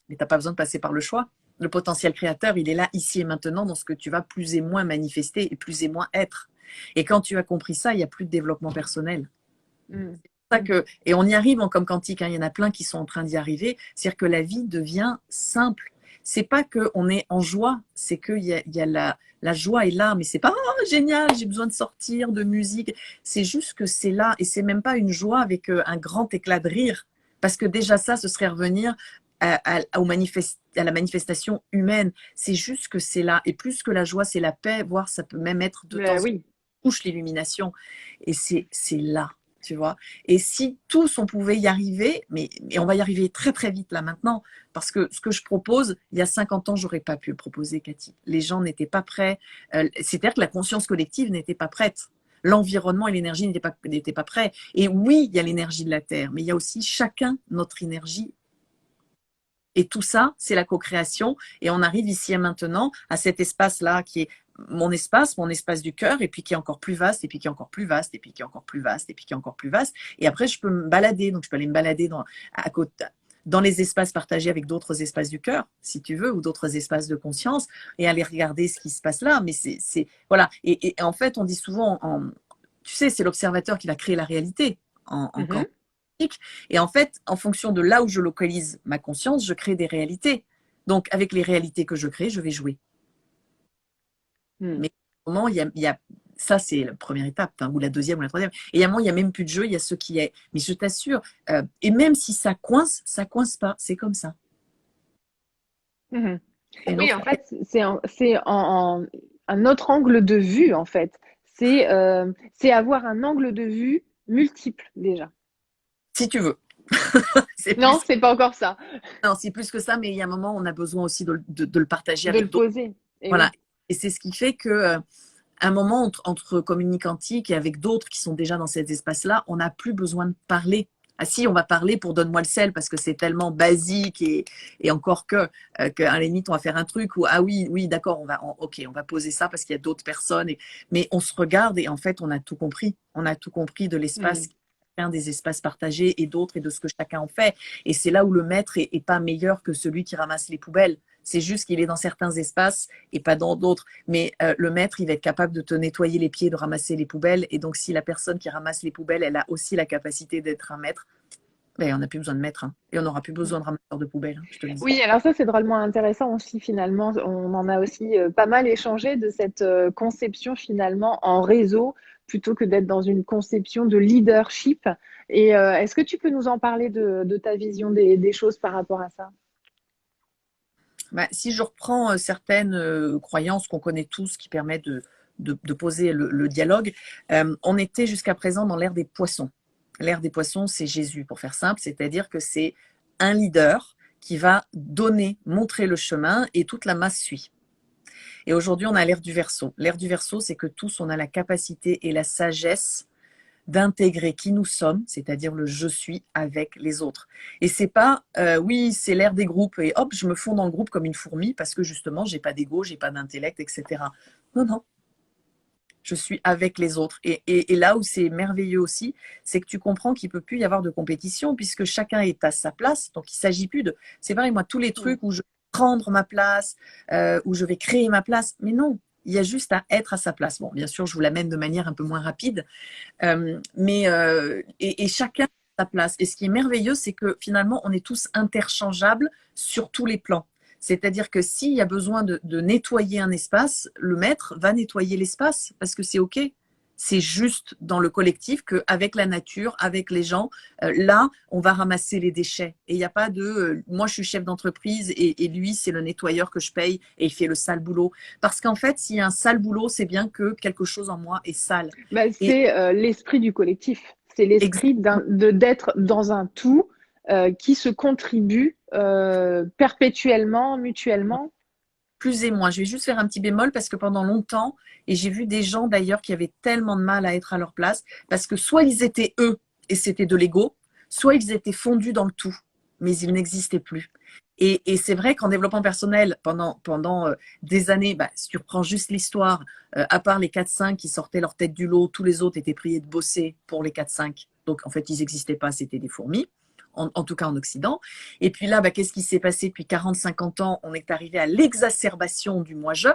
mais tu n'as pas besoin de passer par le choix. Le potentiel créateur, il est là, ici et maintenant, dans ce que tu vas plus et moins manifester et plus et moins être. Et quand tu as compris ça, il n'y a plus de développement personnel. Mm. Et on y arrive en comme quantique, hein, il y en a plein qui sont en train d'y arriver, c'est-à-dire que la vie devient simple. C'est pas qu'on est en joie, c'est qu'il y a la joie est là, mais c'est pas génial, j'ai besoin de sortir, de musique. C'est juste que c'est là, et c'est même pas une joie avec un grand éclat de rire, parce que déjà ça, ce serait revenir à la manifestation humaine. C'est juste que c'est là, et plus que la joie, c'est la paix, voire ça peut même être de temps en temps Oui. touche l'illumination, et c'est là. Tu vois. Et si tous on pouvait y arriver, mais on va y arriver très très vite là maintenant, parce que ce que je propose, il y a 50 ans, j'aurais pas pu le proposer, Cathy. Les gens n'étaient pas prêts. C'est-à-dire que la conscience collective n'était pas prête. L'environnement et l'énergie n'étaient pas prêts. Et oui, il y a l'énergie de la Terre, mais il y a aussi chacun notre énergie. Et tout ça, c'est la co-création. Et on arrive ici et maintenant à cet espace-là qui est mon espace du cœur, et puis qui est encore plus vaste, et puis qui est encore plus vaste, et puis qui est encore plus vaste, et puis qui est encore plus vaste. Et après, je peux me balader. Donc, je peux aller me balader à côté, dans les espaces partagés avec d'autres espaces du cœur, si tu veux, ou d'autres espaces de conscience, et aller regarder ce qui se passe là. Mais voilà. Et en fait, on dit souvent, tu sais, c'est l'observateur qui va créer la réalité en Mhm. quantique. Et en fait, en fonction de là où je localise ma conscience, je crée des réalités. Donc, avec les réalités que je crée, je vais jouer. Mm. Mais au moment, il y a ça, c'est la première étape, hein, ou la deuxième ou la troisième. Et il y a un moment, il n'y a même plus de jeu, il y a ce qui est. Mais je t'assure, et même si ça coince pas, c'est comme ça. Mhm. C'est une Oui, autre. en fait, un autre angle de vue, en fait. C'est avoir un angle de vue multiple, déjà. Si tu veux. C'est Non, plus, c'est pas encore ça. non, c'est plus que ça, mais il y a un moment, on a besoin aussi de le partager De avec le d'autres. poser. Et Voilà. oui. Et c'est ce qui fait que, un moment, entre communicantique et avec d'autres qui sont déjà dans cet espace-là, on n'a plus besoin de parler. Ah si, on va parler pour donne-moi le sel parce que c'est tellement basique et encore qu'à la limite, on va faire un truc où, ah oui, oui, d'accord, ok, on va poser ça parce qu'il y a d'autres personnes. Mais on se regarde et en fait, on a tout compris. On a tout compris de l'espace, Mm. des espaces partagés et d'autres et de ce que chacun en fait. Et c'est là où le maître est pas meilleur que celui qui ramasse les poubelles. C'est juste qu'il est dans certains espaces et pas dans d'autres. Mais le maître, il va être capable de te nettoyer les pieds, de ramasser les poubelles. Et donc, si la personne qui ramasse les poubelles, elle a aussi la capacité d'être un maître, ben, on n'a plus besoin de maître. Hein. Et on n'aura plus besoin de ramasseur de poubelles, hein, je te le dis. Oui, alors ça, c'est drôlement intéressant aussi, finalement. On en a aussi pas mal échangé de cette conception, finalement, en réseau, plutôt que d'être dans une conception de leadership. Et est-ce que tu peux nous en parler de ta vision des choses par rapport à ça? Ben, si je reprends certaines croyances qu'on connaît tous qui permettent de poser le dialogue, on était jusqu'à présent dans l'ère des poissons. L'ère des poissons, c'est Jésus, pour faire simple, c'est-à-dire que c'est un leader qui va donner, montrer le chemin et toute la masse suit. Et aujourd'hui, on a l'ère du Verseau. L'ère du Verseau, c'est que tous, on a la capacité et la sagesse d'intégrer qui nous sommes, c'est-à-dire le je suis avec les autres. Et c'est pas, oui, c'est l'ère des groupes et hop, je me fonds dans le groupe comme une fourmi parce que justement, j'ai pas d'ego, j'ai pas d'intellect, etc. Non, non, je suis avec les autres. Et là où c'est merveilleux aussi, c'est que tu comprends qu'il peut plus y avoir de compétition puisque chacun est à sa place. Donc, il s'agit plus de, c'est pareil, moi, tous les trucs où je vais prendre ma place, où je vais créer ma place. Mais non, il y a juste à être à sa place. Bon, bien sûr, je vous l'amène de manière un peu moins rapide, et chacun a sa place. Et ce qui est merveilleux, c'est que finalement, on est tous interchangeables sur tous les plans. C'est-à-dire que s'il y a besoin de nettoyer un espace, le maître va nettoyer l'espace parce que c'est OK. C'est juste dans le collectif qu'avec la nature, avec les gens, là, on va ramasser les déchets. Et il n'y a pas de moi, je suis chef d'entreprise et lui, c'est le nettoyeur que je paye et il fait le sale boulot. Parce qu'en fait, s'il y a un sale boulot, c'est bien que quelque chose en moi est sale. Bah, Et c'est l'esprit du collectif. C'est l'esprit d'être dans un tout qui se contribue perpétuellement, mutuellement. plus et moins. Je vais juste faire un petit bémol parce que pendant longtemps, et j'ai vu des gens d'ailleurs qui avaient tellement de mal à être à leur place, parce que soit ils étaient eux et c'était de l'ego, soit ils étaient fondus dans le tout, mais ils n'existaient plus. Et c'est vrai qu'en développement personnel, pendant des années, bah, si tu reprends juste l'histoire, à part les 4-5 qui sortaient leur tête du lot, tous les autres étaient priés de bosser pour les 4-5. Donc en fait, ils n'existaient pas, c'était des fourmis. En tout cas en Occident. Et puis là, bah, qu'est-ce qui s'est passé depuis 40-50 ans? On est arrivé à l'exacerbation du moi-je.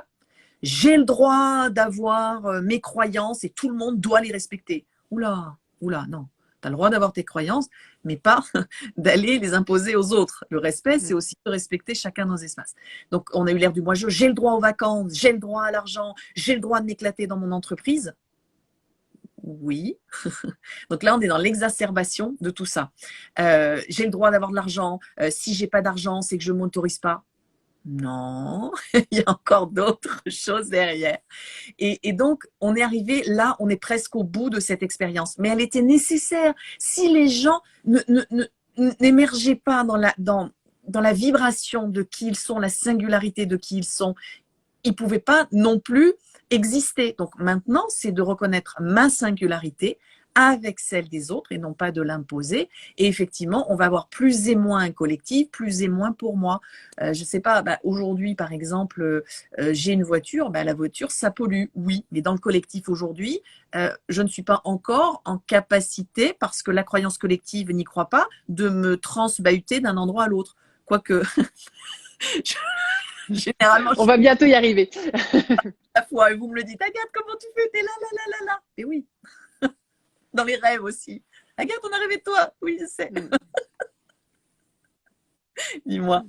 J'ai le droit d'avoir mes croyances et tout le monde doit les respecter. Oula, oula, non. Tu as le droit d'avoir tes croyances, mais pas d'aller les imposer aux autres. Le respect, c'est aussi de respecter chacun nos espaces. Donc, on a eu l'ère du moi-je. J'ai le droit aux vacances, j'ai le droit à l'argent, j'ai le droit de m'éclater dans mon entreprise. Oui. Donc là, on est dans l'exacerbation de tout ça. J'ai le droit d'avoir de l'argent. Si j'ai pas d'argent, c'est que je m'autorise pas. Non, il y a encore d'autres choses derrière. Et donc, on est arrivé là, on est presque au bout de cette expérience. Mais elle était nécessaire. Si les gens n'émergeaient pas dans la vibration de qui ils sont, la singularité de qui ils sont, ils ne pouvaient pas non plus exister. Donc maintenant, c'est de reconnaître ma singularité avec celle des autres et non pas de l'imposer. Et effectivement, on va avoir plus et moins un collectif, plus et moins pour moi. Je ne sais pas, bah, aujourd'hui, par exemple, j'ai une voiture, bah, la voiture, ça pollue, oui. Mais dans le collectif aujourd'hui, je ne suis pas encore en capacité, parce que la croyance collective n'y croit pas, de me transbahuter d'un endroit à l'autre. Quoique, généralement, On va bientôt y arriver. la fois et vous me le dites, Agathe, comment tu fais? T'es là, là, là, là, là. Et oui, dans les rêves aussi. Agathe, on a rêvé de toi. Oui, je sais. Dis-moi.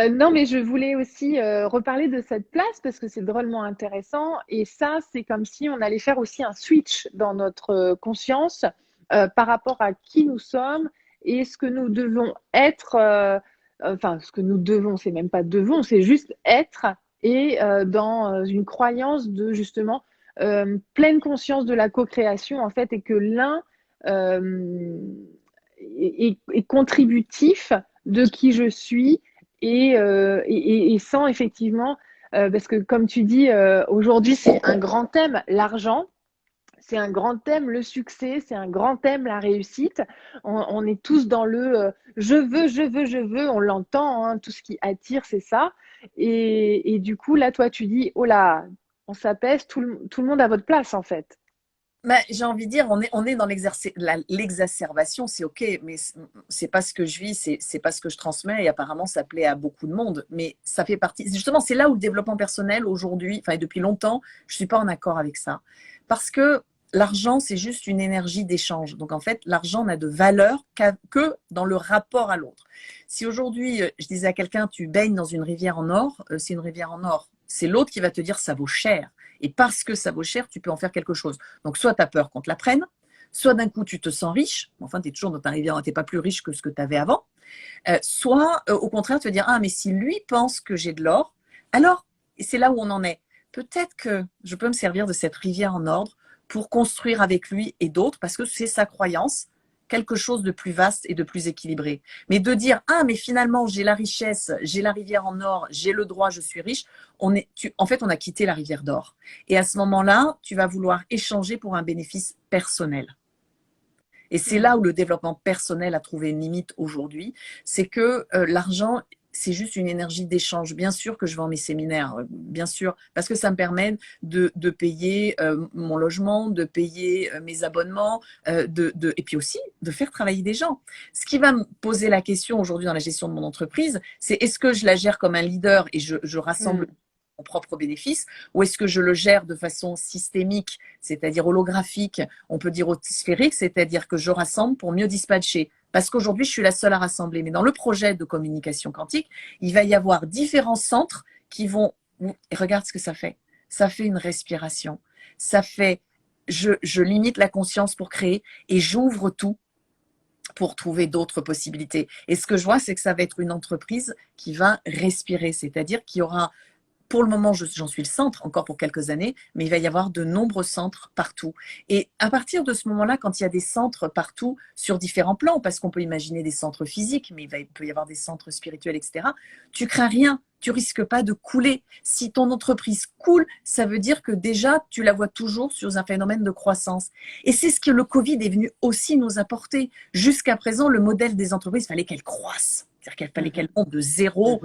Non, mais je voulais aussi reparler de cette place parce que c'est drôlement intéressant. Et ça, c'est comme si on allait faire aussi un switch dans notre conscience par rapport à qui nous sommes et ce que nous devons être. Enfin, ce que nous devons, c'est même pas devons, c'est juste être et dans une croyance de justement pleine conscience de la co-création en fait et que l'un euh, est contributif de qui je suis et sans effectivement, parce que comme tu dis, aujourd'hui c'est un grand thème, l'argent, c'est un grand thème, le succès, c'est un grand thème, la réussite. On est tous dans le je veux, je veux, je veux, on l'entend, hein, tout ce qui attire, c'est ça. Et du coup, là, toi, tu dis, oh là, on s'apaise, tout le monde à votre place, en fait. Bah, j'ai envie de dire, on est dans l'exacerbation, c'est OK, mais c'est pas ce que je vis, c'est pas ce que je transmets, et apparemment, ça plaît à beaucoup de monde. Mais ça fait partie. Justement, c'est là où le développement personnel, aujourd'hui, enfin, depuis longtemps, je suis pas en accord avec ça. Parce que l'argent, c'est juste une énergie d'échange. Donc, en fait, l'argent n'a de valeur que dans le rapport à l'autre. Si aujourd'hui, je disais à quelqu'un, tu baignes dans une rivière en or, c'est une rivière en or. C'est l'autre qui va te dire, ça vaut cher. Et parce que ça vaut cher, tu peux en faire quelque chose. Donc, soit tu as peur qu'on te la prenne, soit d'un coup, tu te sens riche. Enfin, tu es toujours dans ta rivière, tu n'es pas plus riche que ce que tu avais avant. Soit, au contraire, te dire, ah, mais si lui pense que j'ai de l'or, alors, et c'est là où on en est. Peut-être que je peux me servir de cette rivière en ordre pour construire avec lui et d'autres, parce que c'est sa croyance quelque chose de plus vaste et de plus équilibré. Mais de dire, ah, mais finalement, j'ai la richesse, j'ai la rivière en or, j'ai le droit, je suis riche, en fait, on a quitté la rivière d'or. Et à ce moment-là, tu vas vouloir échanger pour un bénéfice personnel. Et c'est là où le développement personnel a trouvé une limite aujourd'hui, c'est que l'argent, c'est juste une énergie d'échange. Bien sûr que je vends mes séminaires, bien sûr, parce que ça me permet de payer mon logement, de payer mes abonnements, et puis aussi de faire travailler des gens. Ce qui va me poser la question aujourd'hui dans la gestion de mon entreprise, c'est est-ce que je la gère comme un leader et je rassemble mon propre bénéfice, ou est-ce que je le gère de façon systémique, c'est-à-dire holographique, on peut dire sphérique, c'est-à-dire que je rassemble pour mieux dispatcher. Parce qu'aujourd'hui, je suis la seule à rassembler. Mais dans le projet de communication quantique, il va y avoir différents centres qui vont… Et regarde ce que ça fait. Ça fait une respiration. Ça fait… Je limite la conscience pour créer et j'ouvre tout pour trouver d'autres possibilités. Et ce que je vois, c'est que ça va être une entreprise qui va respirer. C'est-à-dire qu'il y aura… Pour le moment, j'en suis le centre, encore pour quelques années, mais il va y avoir de nombreux centres partout. Et à partir de ce moment-là, quand il y a des centres partout sur différents plans, parce qu'on peut imaginer des centres physiques, mais il peut y avoir des centres spirituels, etc., tu crains rien, tu risques pas de couler. Si ton entreprise coule, ça veut dire que déjà, tu la vois toujours sur un phénomène de croissance. Et c'est ce que le Covid est venu aussi nous apporter. Jusqu'à présent, le modèle des entreprises, il fallait qu'elles croissent. C'est-à-dire qu'il fallait qu'elles montent de 0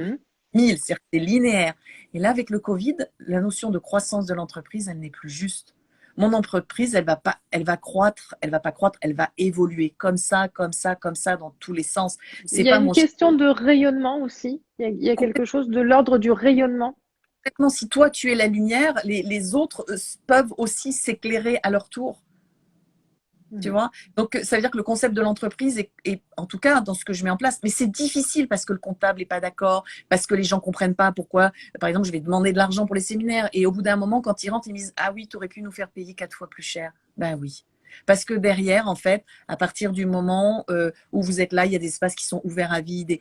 1000, c'est-à-dire que c'est linéaire. Et là, avec le Covid, la notion de croissance de l'entreprise, elle n'est plus juste. Mon entreprise, elle va croître, elle va pas croître, elle va évoluer comme ça, dans tous les sens. Il y a une question de rayonnement aussi. Il y a quelque chose de l'ordre du rayonnement. Complètement, si toi, tu es la lumière, les autres peuvent aussi s'éclairer à leur tour. Tu vois, donc ça veut dire que le concept de l'entreprise est, en tout cas dans ce que je mets en place, mais c'est difficile parce que le comptable n'est pas d'accord, parce que les gens comprennent pas pourquoi. Par exemple, je vais demander de l'argent pour les séminaires et au bout d'un moment, quand ils rentrent, ils me disent ah oui, tu aurais pu nous faire payer 4 fois plus cher. Ben oui. Parce que derrière, en fait, à partir du moment où vous êtes là, il y a des espaces qui sont ouverts à vie, des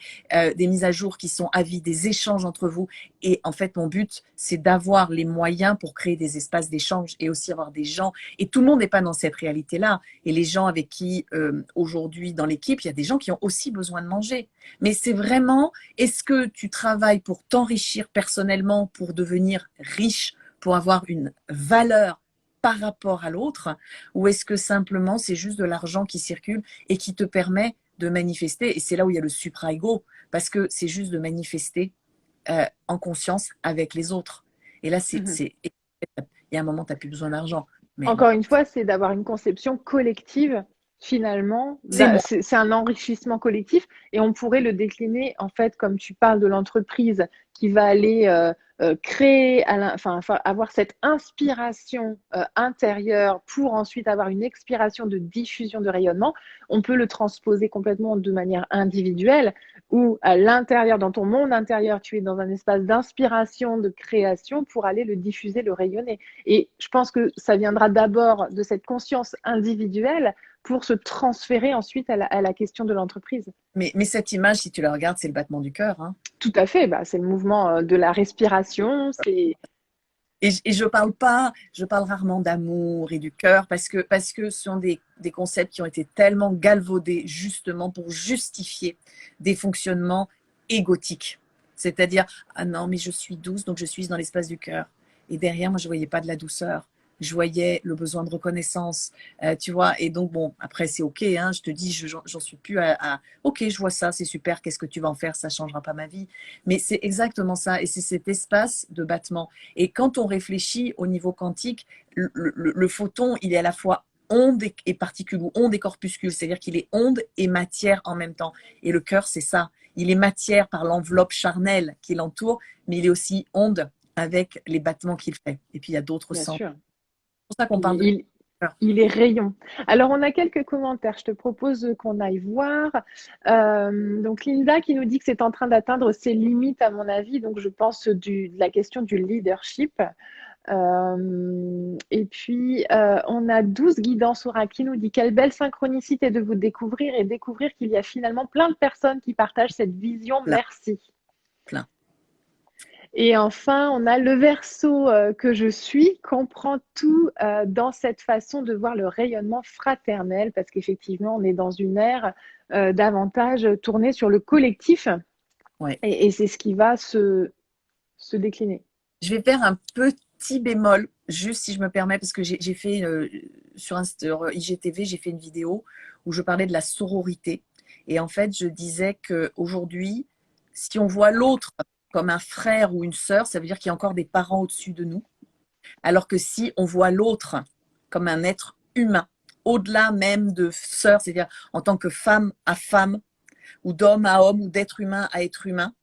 mises à jour qui sont à vie, des échanges entre vous. Et en fait, mon but, c'est d'avoir les moyens pour créer des espaces d'échange et aussi avoir des gens. Et tout le monde n'est pas dans cette réalité-là. Et les gens avec qui, aujourd'hui, dans l'équipe, il y a des gens qui ont aussi besoin de manger. Mais c'est vraiment, est-ce que tu travailles pour t'enrichir personnellement, pour devenir riche, pour avoir une valeur par rapport à l'autre, ou est-ce que simplement c'est juste de l'argent qui circule et qui te permet de manifester, et c'est là où il y a le supra-ego, parce que c'est juste de manifester en conscience avec les autres. Et là, il y a un moment, tu n'as plus besoin d'argent. Mais encore une fois, c'est d'avoir une conception collective, finalement. C'est un enrichissement collectif et on pourrait le décliner, en fait, comme tu parles de l'entreprise qui va aller créer, avoir cette inspiration intérieure pour ensuite avoir une expiration de diffusion de rayonnement. On peut le transposer complètement de manière individuelle où à l'intérieur, dans ton monde intérieur, tu es dans un espace d'inspiration, de création pour aller le diffuser, le rayonner. Et je pense que ça viendra d'abord de cette conscience individuelle pour se transférer ensuite à la question de l'entreprise. Mais cette image, si tu la regardes, c'est le battement du cœur. Hein. Tout à fait, c'est le mouvement de la respiration. Et je parle rarement d'amour et du cœur parce que ce sont des concepts qui ont été tellement galvaudés justement pour justifier des fonctionnements égotiques. C'est-à-dire, ah non, mais je suis douce, donc je suis dans l'espace du cœur. Et derrière, moi, je ne voyais pas de la douceur. Je voyais le besoin de reconnaissance, tu vois. Et donc, bon, après, c'est OK, hein, je te dis, j'en suis plus à OK, je vois ça, c'est super, qu'est-ce que tu vas en faire? Ça ne changera pas ma vie. Mais c'est exactement ça. Et c'est cet espace de battement. Et quand on réfléchit au niveau quantique, le photon, il est à la fois onde et particule, ou onde et corpuscule. C'est-à-dire qu'il est onde et matière en même temps. Et le cœur, c'est ça. Il est matière par l'enveloppe charnelle qui l'entoure, mais il est aussi onde avec les battements qu'il fait. Et puis, il y a d'autres sens. C'est pour ça qu'on parle de… Il est rayon. Alors, on a quelques commentaires. Je te propose qu'on aille voir. Donc, Linda qui nous dit que c'est en train d'atteindre ses limites, à mon avis. Donc, je pense de la question du leadership. Et puis, on a 12 guidants Soura qui nous dit quelle belle synchronicité de vous découvrir et découvrir qu'il y a finalement plein de personnes qui partagent cette vision. Merci. Plein. Et enfin, on a le Verseau que je suis, comprend tout dans cette façon de voir le rayonnement fraternel, parce qu'effectivement, on est dans une ère davantage tournée sur le collectif, Ouais. et c'est ce qui va se décliner. Je vais faire un petit bémol, juste si je me permets, parce que j'ai fait sur IGTV, j'ai fait une vidéo où je parlais de la sororité. Et en fait, je disais qu'aujourd'hui, si on voit l'autre comme un frère ou une sœur, ça veut dire qu'il y a encore des parents au-dessus de nous. Alors que si on voit l'autre comme un être humain, au-delà même de sœur, c'est-à-dire en tant que femme à femme, ou d'homme à homme, ou d'être humain à être humain,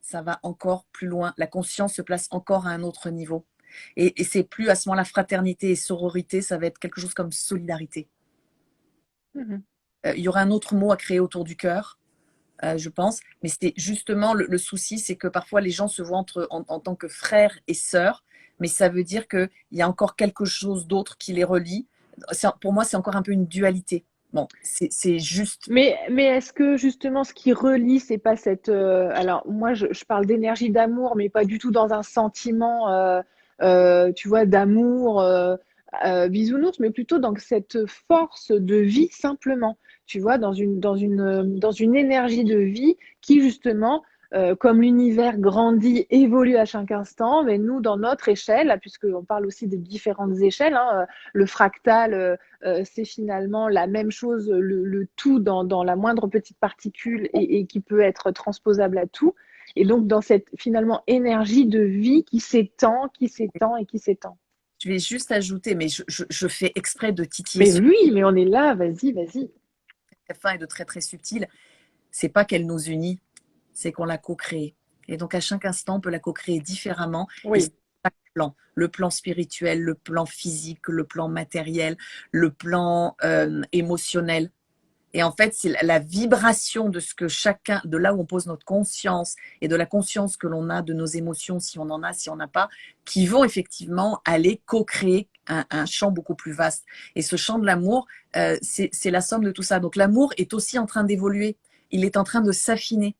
ça va encore plus loin. La conscience se place encore à un autre niveau. Et c'est plus à ce moment-là fraternité et sororité, ça va être quelque chose comme solidarité. Mmh. Il y aura un autre mot à créer autour du cœur, je pense. Mais c'est justement le souci, c'est que parfois les gens se voient en tant que frères et sœurs, mais ça veut dire qu'il y a encore quelque chose d'autre qui les relie. Pour moi, c'est encore un peu une dualité. Bon, c'est juste. Mais est-ce que justement ce qui relie, c'est pas cette alors moi je parle d'énergie d'amour, mais pas du tout dans un sentiment tu vois d'amour bisounours, mais plutôt dans cette force de vie simplement, tu vois, dans une énergie de vie qui justement comme l'univers grandit, évolue à chaque instant, mais nous, dans notre échelle, puisqu'on parle aussi des différentes échelles, hein, le fractal, c'est finalement la même chose, le tout dans la moindre petite particule et qui peut être transposable à tout. Et donc, dans cette finalement énergie de vie qui s'étend, qui s'étend et qui s'étend. Je vais juste ajouter, mais je fais exprès de titiller Mais sur oui, mais on est là, vas-y, vas-y. très fin et de très très subtil. C'est pas qu'elle nous unit, c'est qu'on l'a co-créée. Et donc à chaque instant, on peut la co-créer différemment. Et c'est Oui. chaque plan, le plan spirituel, le plan physique, le plan matériel, le plan émotionnel. Et en fait, c'est la vibration de ce que chacun, de là où on pose notre conscience et de la conscience que l'on a de nos émotions, si on en a, si on n'a pas, qui vont effectivement aller co-créer un champ beaucoup plus vaste. Et ce champ de l'amour, c'est la somme de tout ça. Donc l'amour est aussi en train d'évoluer. Il est en train de s'affiner.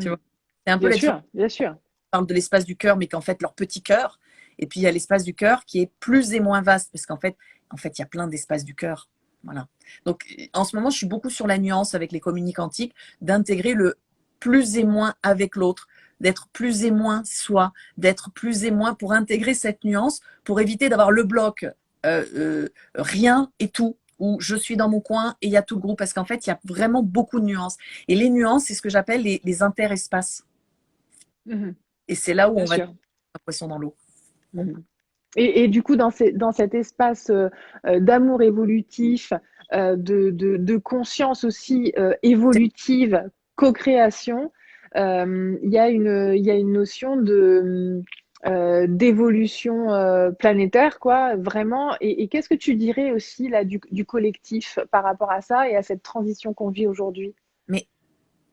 Tu vois, c'est un peu Bien les sûr, bien sûr. parle de l'espace du cœur, mais qu'en fait, leur petit cœur. Et puis, il y a l'espace du cœur qui est plus et moins vaste, parce qu'en fait, il y a plein d'espaces du cœur. Voilà. Donc, en ce moment, je suis beaucoup sur la nuance avec les communis quantiques, d'intégrer le plus et moins avec l'autre, d'être plus et moins soi, d'être plus et moins pour intégrer cette nuance, pour éviter d'avoir le bloc rien et tout, où je suis dans mon coin et il y a tout le groupe, parce qu'en fait, il y a vraiment beaucoup de nuances. Et les nuances, c'est ce que j'appelle les interespaces. Mhm. Et c'est là où Bien on va sûr. mettre un poisson dans l'eau. Mhm. Et du coup, dans cet espace d'amour évolutif, de conscience aussi évolutive, co-création, il y a une notion d'évolution planétaire, quoi, vraiment. Et qu'est-ce que tu dirais aussi là du collectif par rapport à ça et à cette transition qu'on vit aujourd'hui? Mais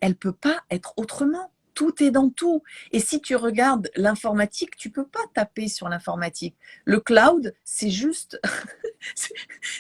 elle peut pas être autrement. Tout est dans tout. Et si tu regardes l'informatique, tu peux pas taper sur l'informatique. Le cloud, c'est juste,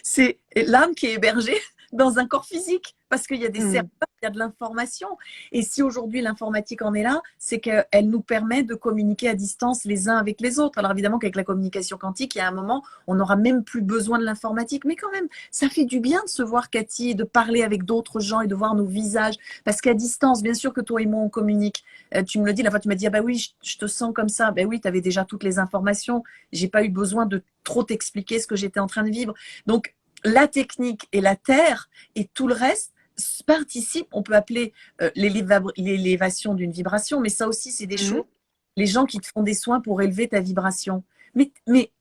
c'est l'âme qui est hébergée dans un corps physique parce qu'il y a des serveurs, Mhm. il y a de l'information. Et si aujourd'hui l'informatique en est là, c'est qu'elle nous permet de communiquer à distance les uns avec les autres. Alors évidemment qu'avec la communication quantique, il y a un moment, on n'aura même plus besoin de l'informatique. Mais quand même, ça fait du bien de se voir, Cathy, et de parler avec d'autres gens et de voir nos visages. Parce qu'à distance, bien sûr que toi et moi, on communique. Tu me le dis, la fois, tu m'as dit, ah bah oui, je te sens comme ça. Ben oui, tu avais déjà toutes les informations. J'ai pas eu besoin de trop t'expliquer ce que j'étais en train de vivre. Donc, la technique et la terre et tout le reste participent. On peut appeler l'élévation d'une vibration, mais ça aussi, c'est des choses. Mhm. Les gens qui te font des soins pour élever ta vibration. Mais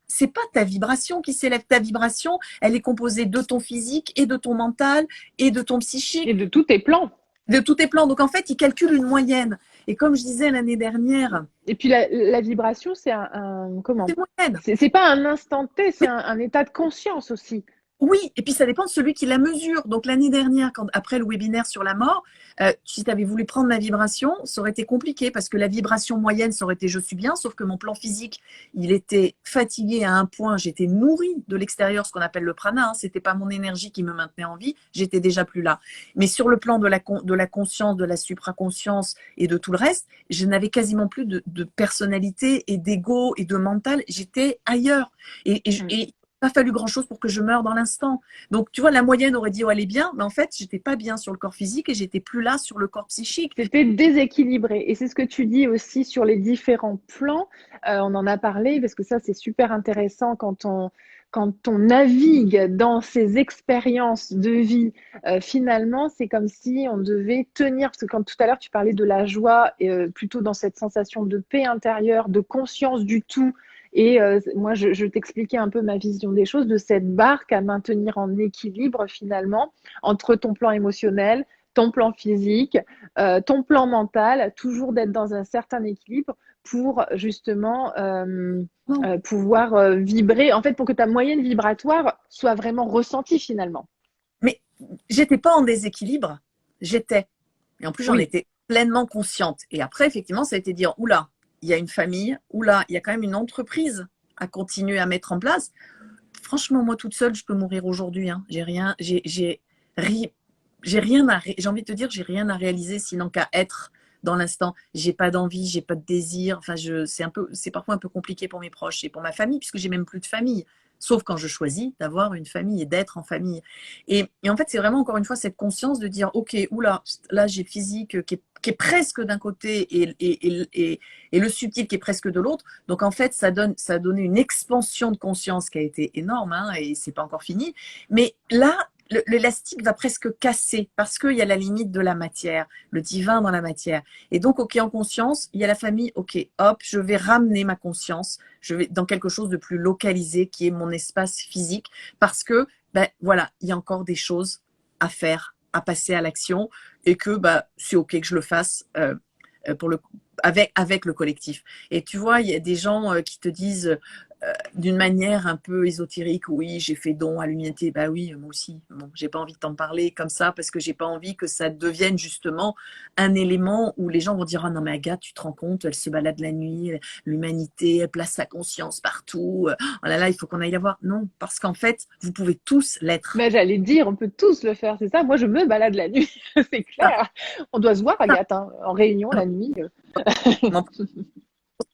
c'est pas ta vibration qui s'élève. Ta vibration, elle est composée de ton physique et de ton mental et de ton psychique, Et de tous tes plans. de tous tes plans. Donc en fait, ils calculent une moyenne. Et comme je disais l'année dernière, Et puis la vibration, c'est comment? c'est moyenne. C'est pas un instant T, c'est un état de conscience aussi. Oui, et puis ça dépend de celui qui la mesure. Donc l'année dernière, après le webinaire sur la mort, si tu avais voulu prendre ma vibration, ça aurait été compliqué parce que la vibration moyenne, ça aurait été je suis bien, sauf que mon plan physique, il était fatigué à un point, j'étais nourrie de l'extérieur, ce qu'on appelle le prana, hein, c'était pas mon énergie qui me maintenait en vie, j'étais déjà plus là. Mais sur le plan de la conscience, de la supraconscience et de tout le reste, je n'avais quasiment plus de personnalité et d'ego et de mental, j'étais ailleurs. Et pas fallu grand-chose pour que je meure dans l'instant. Donc, tu vois, la moyenne aurait dit, oh, elle est bien, mais en fait, j'étais pas bien sur le corps physique et j'étais plus là sur le corps psychique. C'était déséquilibré. Et c'est ce que tu dis aussi sur les différents plans. On en a parlé parce que ça, c'est super intéressant quand on navigue dans ces expériences de vie. Finalement, c'est comme si on devait tenir, parce que quand tout à l'heure, tu parlais de la joie, plutôt dans cette sensation de paix intérieure, de conscience du tout. Et moi, je t'expliquais un peu ma vision des choses, de cette barque à maintenir en équilibre finalement entre ton plan émotionnel, ton plan physique, ton plan mental, toujours d'être dans un certain équilibre pour justement pouvoir vibrer, en fait, pour que ta moyenne vibratoire soit vraiment ressentie finalement. Mais j'étais pas en déséquilibre, j'étais. Et en plus, j'en Oui. étais pleinement consciente. Et après, effectivement, ça a été dire, oula, il y a une famille, oula, il y a quand même une entreprise à continuer à mettre en place. Franchement, moi toute seule, je peux mourir aujourd'hui. Hein. J'ai rien, j'ai rien j'ai envie de te dire, j'ai rien à réaliser sinon qu'à être dans l'instant. J'ai pas d'envie, j'ai pas de désir. Enfin, c'est parfois un peu compliqué pour mes proches et pour ma famille puisque j'ai même plus de famille. Sauf quand je choisis d'avoir une famille et d'être en famille. Et en fait, c'est vraiment encore une fois cette conscience de dire, ok, oula, là j'ai physique qui est presque d'un côté et le subtil qui est presque de l'autre. Donc en fait, ça a donné une expansion de conscience qui a été énorme, hein, et c'est pas encore fini. Mais là, l'élastique va presque casser parce qu'il y a la limite de la matière, le divin dans la matière. Et donc, ok, en conscience, il y a la famille, ok, hop, je vais ramener ma conscience, je vais dans quelque chose de plus localisé qui est mon espace physique parce que, ben voilà, il y a encore des choses à faire, à passer à l'action et que bah, c'est ok que je le fasse avec le collectif. Et tu vois, il y a des gens qui te disent d'une manière un peu ésotérique, oui, j'ai fait don à l'humanité. Bah oui, moi aussi. Bon, j'ai pas envie de t'en parler comme ça parce que j'ai pas envie que ça devienne justement un élément où les gens vont dire, ah non mais Agathe, tu te rends compte, elle se balade la nuit, l'humanité, elle place sa conscience partout. Oh là là, il faut qu'on aille la voir. Non, parce qu'en fait, vous pouvez tous l'être. Mais j'allais dire, on peut tous le faire, c'est ça. Moi, je me balade la nuit, c'est clair. On doit se voir, Agathe, hein, en réunion la nuit.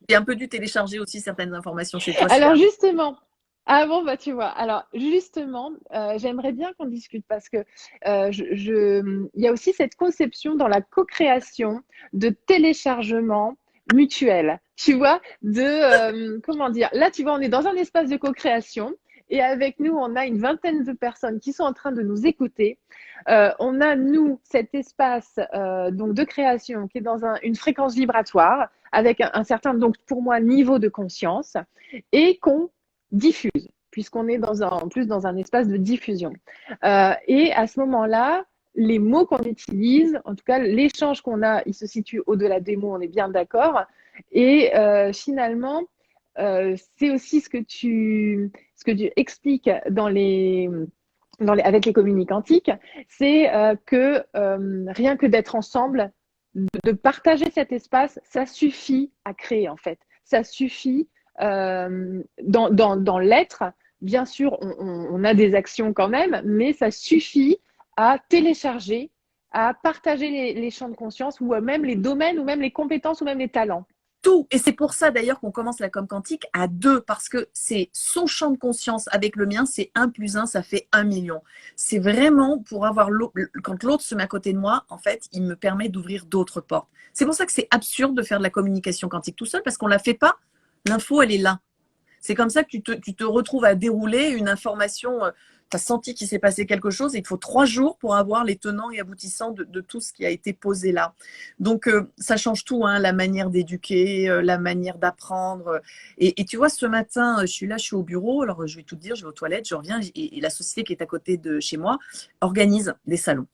J'ai un peu dû télécharger aussi certaines informations chez toi. Alors justement, ah bon, bah tu vois, alors justement, j'aimerais bien qu'on discute parce que il y a aussi cette conception dans la co-création de téléchargement mutuel, tu vois, comment dire, là tu vois, on est dans un espace de co-création et avec nous, on a une vingtaine de personnes qui sont en train de nous écouter. On a, nous, cet espace donc de création qui est dans une fréquence vibratoire avec un certain, donc pour moi, niveau de conscience et qu'on diffuse, puisqu'on est en plus dans un espace de diffusion. Et à ce moment-là, les mots qu'on utilise, en tout cas l'échange qu'on a, il se situe au-delà des mots, on est bien d'accord. Et finalement, c'est aussi ce que tu expliques avec les communiques quantiques, c'est que rien que d'être ensemble, de partager cet espace, ça suffit à créer en fait. Ça suffit dans l'être. Bien sûr, on a des actions quand même, mais ça suffit à télécharger, à partager les champs de conscience ou même les domaines ou même les compétences ou même les talents. Tout. Et c'est pour ça d'ailleurs qu'on commence la com quantique à 2, parce que c'est son champ de conscience avec le mien, c'est 1 + 1, ça fait 1 million. C'est vraiment pour avoir quand l'autre se met à côté de moi, en fait, il me permet d'ouvrir d'autres portes. C'est pour ça que c'est absurde de faire de la communication quantique tout seul, parce qu'on ne la fait pas, l'info, elle est là. C'est comme ça que tu te retrouves à dérouler une information, tu as senti qu'il s'est passé quelque chose et il te faut 3 jours pour avoir les tenants et aboutissants de tout ce qui a été posé là. Donc, ça change tout, hein, la manière d'éduquer, la manière d'apprendre. Et tu vois, ce matin, je suis au bureau, alors je vais tout te dire, je vais aux toilettes, je reviens et la société qui est à côté de chez moi organise des salons.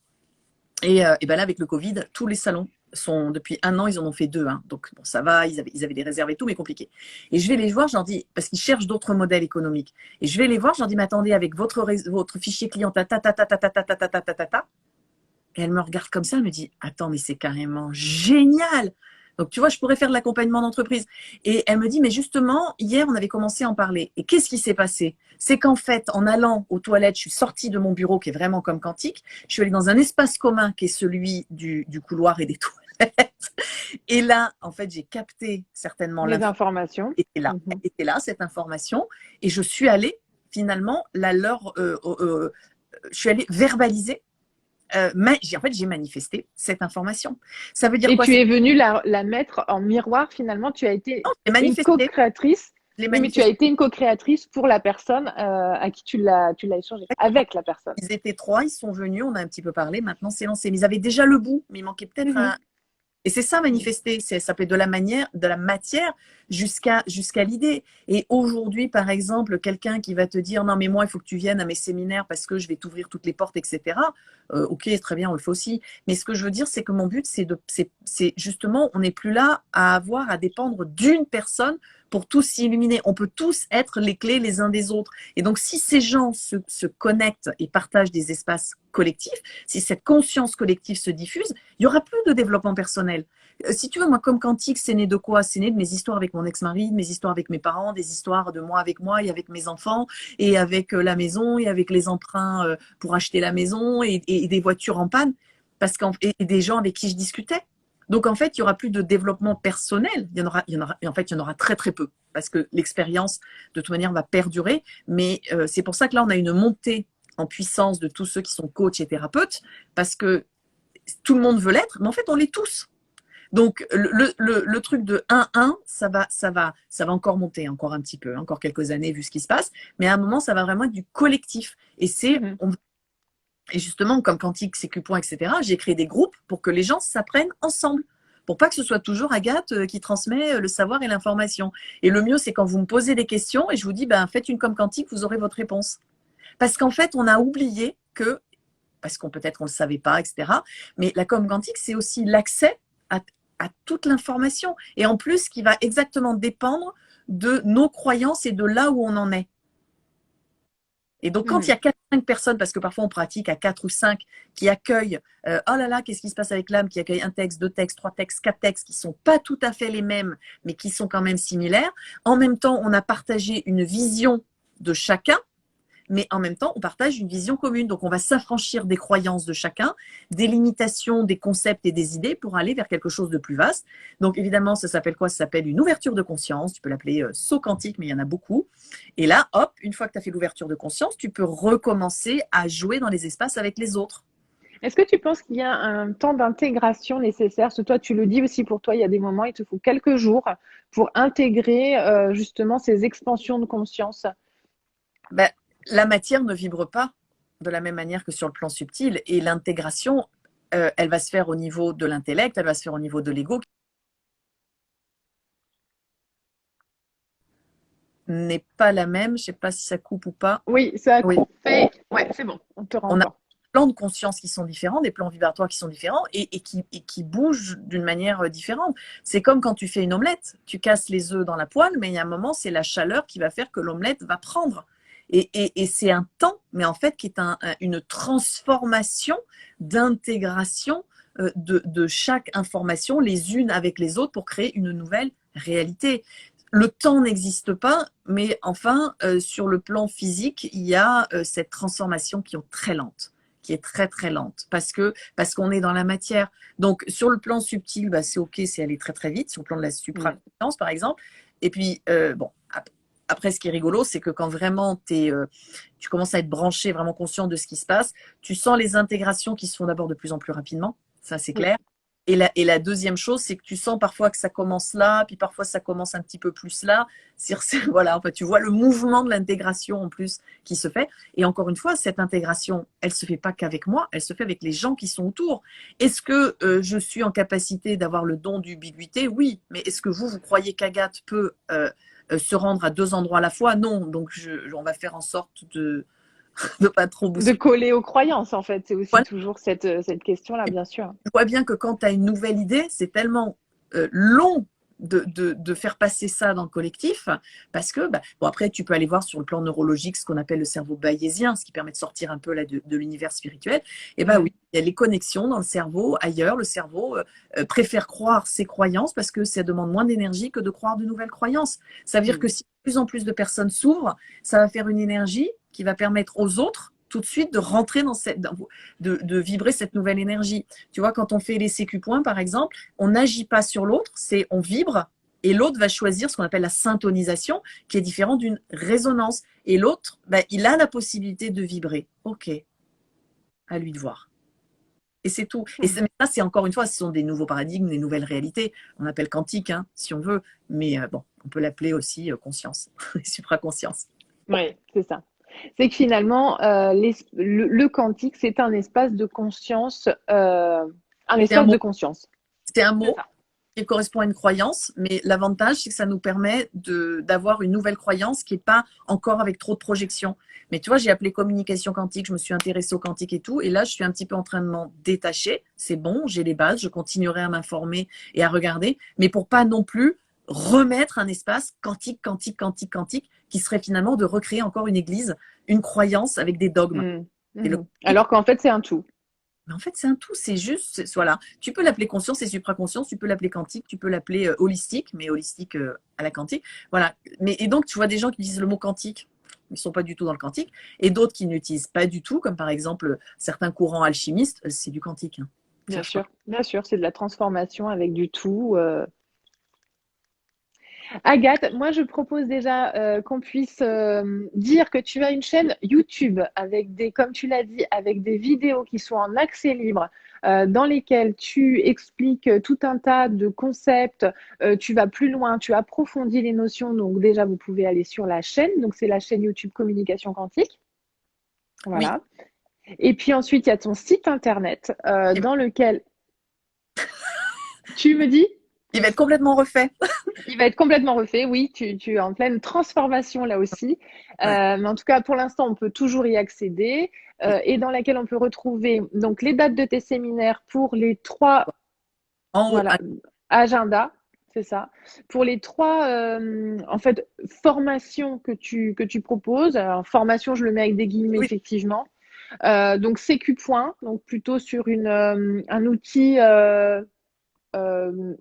Et ben là, avec le Covid, tous les salons depuis 1 an, ils en ont fait 2. Hein. Donc, bon, ça va, ils avaient des réserves et tout, mais compliqué. Et je vais les voir, je leur dis, parce qu'ils cherchent d'autres modèles économiques. Et je vais les voir, je leur dis, mais attendez, avec votre fichier client, ta, ta, ta, ta, ta, ta, ta, ta, ta, ta, ta, ta, ta. Et elle me regarde comme ça, elle me dit, attends, mais c'est carrément génial. Donc, tu vois, je pourrais faire de l'accompagnement d'entreprise. Et elle me dit, mais justement, hier, on avait commencé à en parler. Et qu'est-ce qui s'est passé? C'est qu'en fait, en allant aux toilettes, je suis sortie de mon bureau qui est vraiment comme Quantique. Je suis allée dans un espace commun qui est celui du couloir et des toilettes. Et là, en fait, j'ai capté certainement Les informations. Elle était là, cette information. Et je suis allée, finalement, je suis allée verbaliser. En fait, j'ai manifesté cette information. Ça veut dire Et quoi? tu es venue la mettre en miroir, finalement. Tu as été une co-créatrice. Oui, mais tu as été une co-créatrice pour la personne à qui tu l'as échangé, avec la personne. Ils étaient 3, ils sont venus, on a un petit peu parlé, maintenant c'est lancé. Mais ils avaient déjà le bout, mais il manquait peut-être un. Et c'est ça, manifester. Ça peut être de la matière jusqu'à l'idée. Et aujourd'hui, par exemple, quelqu'un qui va te dire, non, mais moi, il faut que tu viennes à mes séminaires parce que je vais t'ouvrir toutes les portes, etc. Ok, très bien, on le fait aussi. Mais ce que je veux dire, c'est que mon but, c'est justement, on n'est plus là à avoir à dépendre d'une personne pour tous s'illuminer. On peut tous être les clés les uns des autres. Et donc, si ces gens se connectent et partagent des espaces collectifs, si cette conscience collective se diffuse, il n'y aura plus de développement personnel. Si tu veux, moi, comme Quantique, c'est né de quoi? C'est né de mes histoires avec mon ex-mari, de mes histoires avec mes parents, des histoires de moi avec moi et avec mes enfants, et avec la maison, et avec les emprunts pour acheter la maison, et des voitures en panne, et des gens avec qui je discutais. Donc, en fait, il n'y aura plus de développement personnel. En fait, il y en aura très, très peu, parce que l'expérience, de toute manière, va perdurer. Mais c'est pour ça que là, on a une montée en puissance de tous ceux qui sont coachs et thérapeutes, parce que tout le monde veut l'être, mais en fait, on l'est tous. Donc, le truc de 1-1, ça va encore monter, encore un petit peu, encore quelques années vu ce qui se passe, mais à un moment, ça va vraiment être du collectif. Et et justement, comme Quantique, CQ Point, etc., j'ai créé des groupes pour que les gens s'apprennent ensemble. Pour pas que ce soit toujours Agathe qui transmet le savoir et l'information. Et le mieux, c'est quand vous me posez des questions et je vous dis, ben, faites une comme Quantique, vous aurez votre réponse. Parce qu'en fait, on a oublié parce qu'on peut-être on ne le savait pas, etc., mais la com quantique, c'est aussi l'accès à toute l'information. Et en plus, qui va exactement dépendre de nos croyances et de là où on en est. Et donc, quand il y a 4-5 personnes, parce que parfois on pratique à 4 ou 5, qui accueillent, oh là là, qu'est-ce qui se passe avec l'âme, qui accueille un texte, 2 textes, 3 textes, 4 textes, qui sont pas tout à fait les mêmes, mais qui sont quand même similaires. En même temps, on a partagé une vision de chacun, mais en même temps, on partage une vision commune. Donc, on va s'affranchir des croyances de chacun, des limitations, des concepts et des idées pour aller vers quelque chose de plus vaste. Donc, évidemment, ça s'appelle quoi? Ça s'appelle une ouverture de conscience. Tu peux l'appeler saut quantique, mais il y en a beaucoup. Et là, hop, une fois que tu as fait l'ouverture de conscience, tu peux recommencer à jouer dans les espaces avec les autres. Est-ce que tu penses qu'il y a un temps d'intégration nécessaire? Parce que toi, tu le dis aussi pour toi, il y a des moments, il te faut quelques jours pour intégrer justement ces expansions de conscience. Ben, la matière ne vibre pas de la même manière que sur le plan subtil. Et l'intégration, elle va se faire au niveau de l'intellect, elle va se faire au niveau de l'ego, n'est pas la même. Je ne sais pas si ça coupe ou pas. Oui, ça coupe. Oui. Ouais, c'est bon, on te On a renvoie. des plans de conscience qui sont différents, des plans vibratoires qui sont différents et qui bougent d'une manière différente. C'est comme quand tu fais une omelette. Tu casses les œufs dans la poêle, mais il y a un moment, c'est la chaleur qui va faire que l'omelette va prendre. Et c'est un temps, mais en fait, qui est une transformation d'intégration de chaque information, les unes avec les autres, pour créer une nouvelle réalité. Le temps n'existe pas, mais enfin, sur le plan physique, il y a cette transformation qui est très lente, qui est très très lente, parce qu'on est dans la matière. Donc, sur le plan subtil, bah, c'est OK, c'est aller très très vite, sur le plan de la supraconscience, par exemple. Et puis, bon, après, ce qui est rigolo, c'est que quand vraiment tu commences à être branché, vraiment conscient de ce qui se passe, tu sens les intégrations qui se font d'abord de plus en plus rapidement, ça c'est clair. Et la deuxième chose, c'est que tu sens parfois que ça commence là, puis parfois ça commence un petit peu plus là. Voilà, en fait, tu vois le mouvement de l'intégration en plus qui se fait. Et encore une fois, cette intégration, elle se fait pas qu'avec moi, elle se fait avec les gens qui sont autour. Est-ce que je suis en capacité d'avoir le don d'ubiquité? Oui. Mais est-ce que vous croyez qu'Agathe peut se rendre à 2 endroits à la fois? Non. Donc, on va faire en sorte de de pas trop De bousculer. coller aux croyances, en fait. C'est aussi Voilà. toujours cette question-là, bien sûr. Je vois bien que quand tu as une nouvelle idée, c'est tellement long de faire passer ça dans le collectif, parce que, bah, bon, après, tu peux aller voir sur le plan neurologique ce qu'on appelle le cerveau bayésien, ce qui permet de sortir un peu là, de l'univers spirituel. Et bah oui, il y a les connexions dans le cerveau, ailleurs. Le cerveau préfère croire ses croyances parce que ça demande moins d'énergie que de croire de nouvelles croyances. Ça veut dire que si de plus en plus de personnes s'ouvrent, ça va faire une énergie qui va permettre aux autres tout de suite de rentrer de vibrer cette nouvelle énergie. Tu vois, quand on fait les sécu points, par exemple, on n'agit pas sur l'autre, c'est on vibre et l'autre va choisir ce qu'on appelle la syntonisation, qui est différent d'une résonance. Et l'autre, ben, il a la possibilité de vibrer. OK, à lui de voir. Et c'est tout. Et ça, c'est encore une fois, ce sont des nouveaux paradigmes, des nouvelles réalités. On appelle quantique, hein, si on veut, mais bon, on peut l'appeler aussi conscience, supraconscience. Oui, c'est ça. C'est que finalement, le quantique, c'est un espace de conscience, un espace de conscience. C'est un mot qui correspond à une croyance, mais l'avantage, c'est que ça nous permet d'avoir une nouvelle croyance qui n'est pas encore avec trop de projection. Mais tu vois, j'ai appelé communication quantique, je me suis intéressée au quantique et tout, et là, je suis un petit peu en train de m'en détacher. C'est bon, j'ai les bases, je continuerai à m'informer et à regarder, mais pour pas non plus remettre un espace quantique, quantique, quantique, quantique, qui serait finalement de recréer encore une église, une croyance avec des dogmes. Alors qu'en fait, c'est un tout. Mais en fait, c'est un tout, c'est juste, voilà. Tu peux l'appeler conscience et supraconscience, tu peux l'appeler quantique, tu peux l'appeler holistique, mais holistique à la quantique. Voilà. Et donc, tu vois des gens qui utilisent le mot quantique, ils ne sont pas du tout dans le quantique, et d'autres qui n'utilisent pas du tout, comme par exemple certains courants alchimistes, c'est du quantique. Hein. Bien sûr, c'est de la transformation avec du tout. Agathe, moi je propose déjà qu'on puisse dire que tu as une chaîne YouTube avec comme tu l'as dit, avec des vidéos qui sont en accès libre, dans lesquelles tu expliques tout un tas de concepts, tu vas plus loin, tu approfondis les notions. Donc déjà, vous pouvez aller sur la chaîne. Donc c'est la chaîne YouTube Communication Quantique. Voilà. Oui. Et puis ensuite, il y a ton site internet dans lequel tu me dis. Il va être complètement refait. Il va être complètement refait, oui. Tu es en pleine transformation là aussi. Ouais. Mais en tout cas, pour l'instant, on peut toujours y accéder et dans laquelle on peut retrouver donc, les dates de tes séminaires pour les 3 agendas. C'est ça. Pour les 3 en fait, formations que tu proposes. Alors, formation, je le mets avec des guillemets, effectivement. Donc, sécu point, donc plutôt sur un outil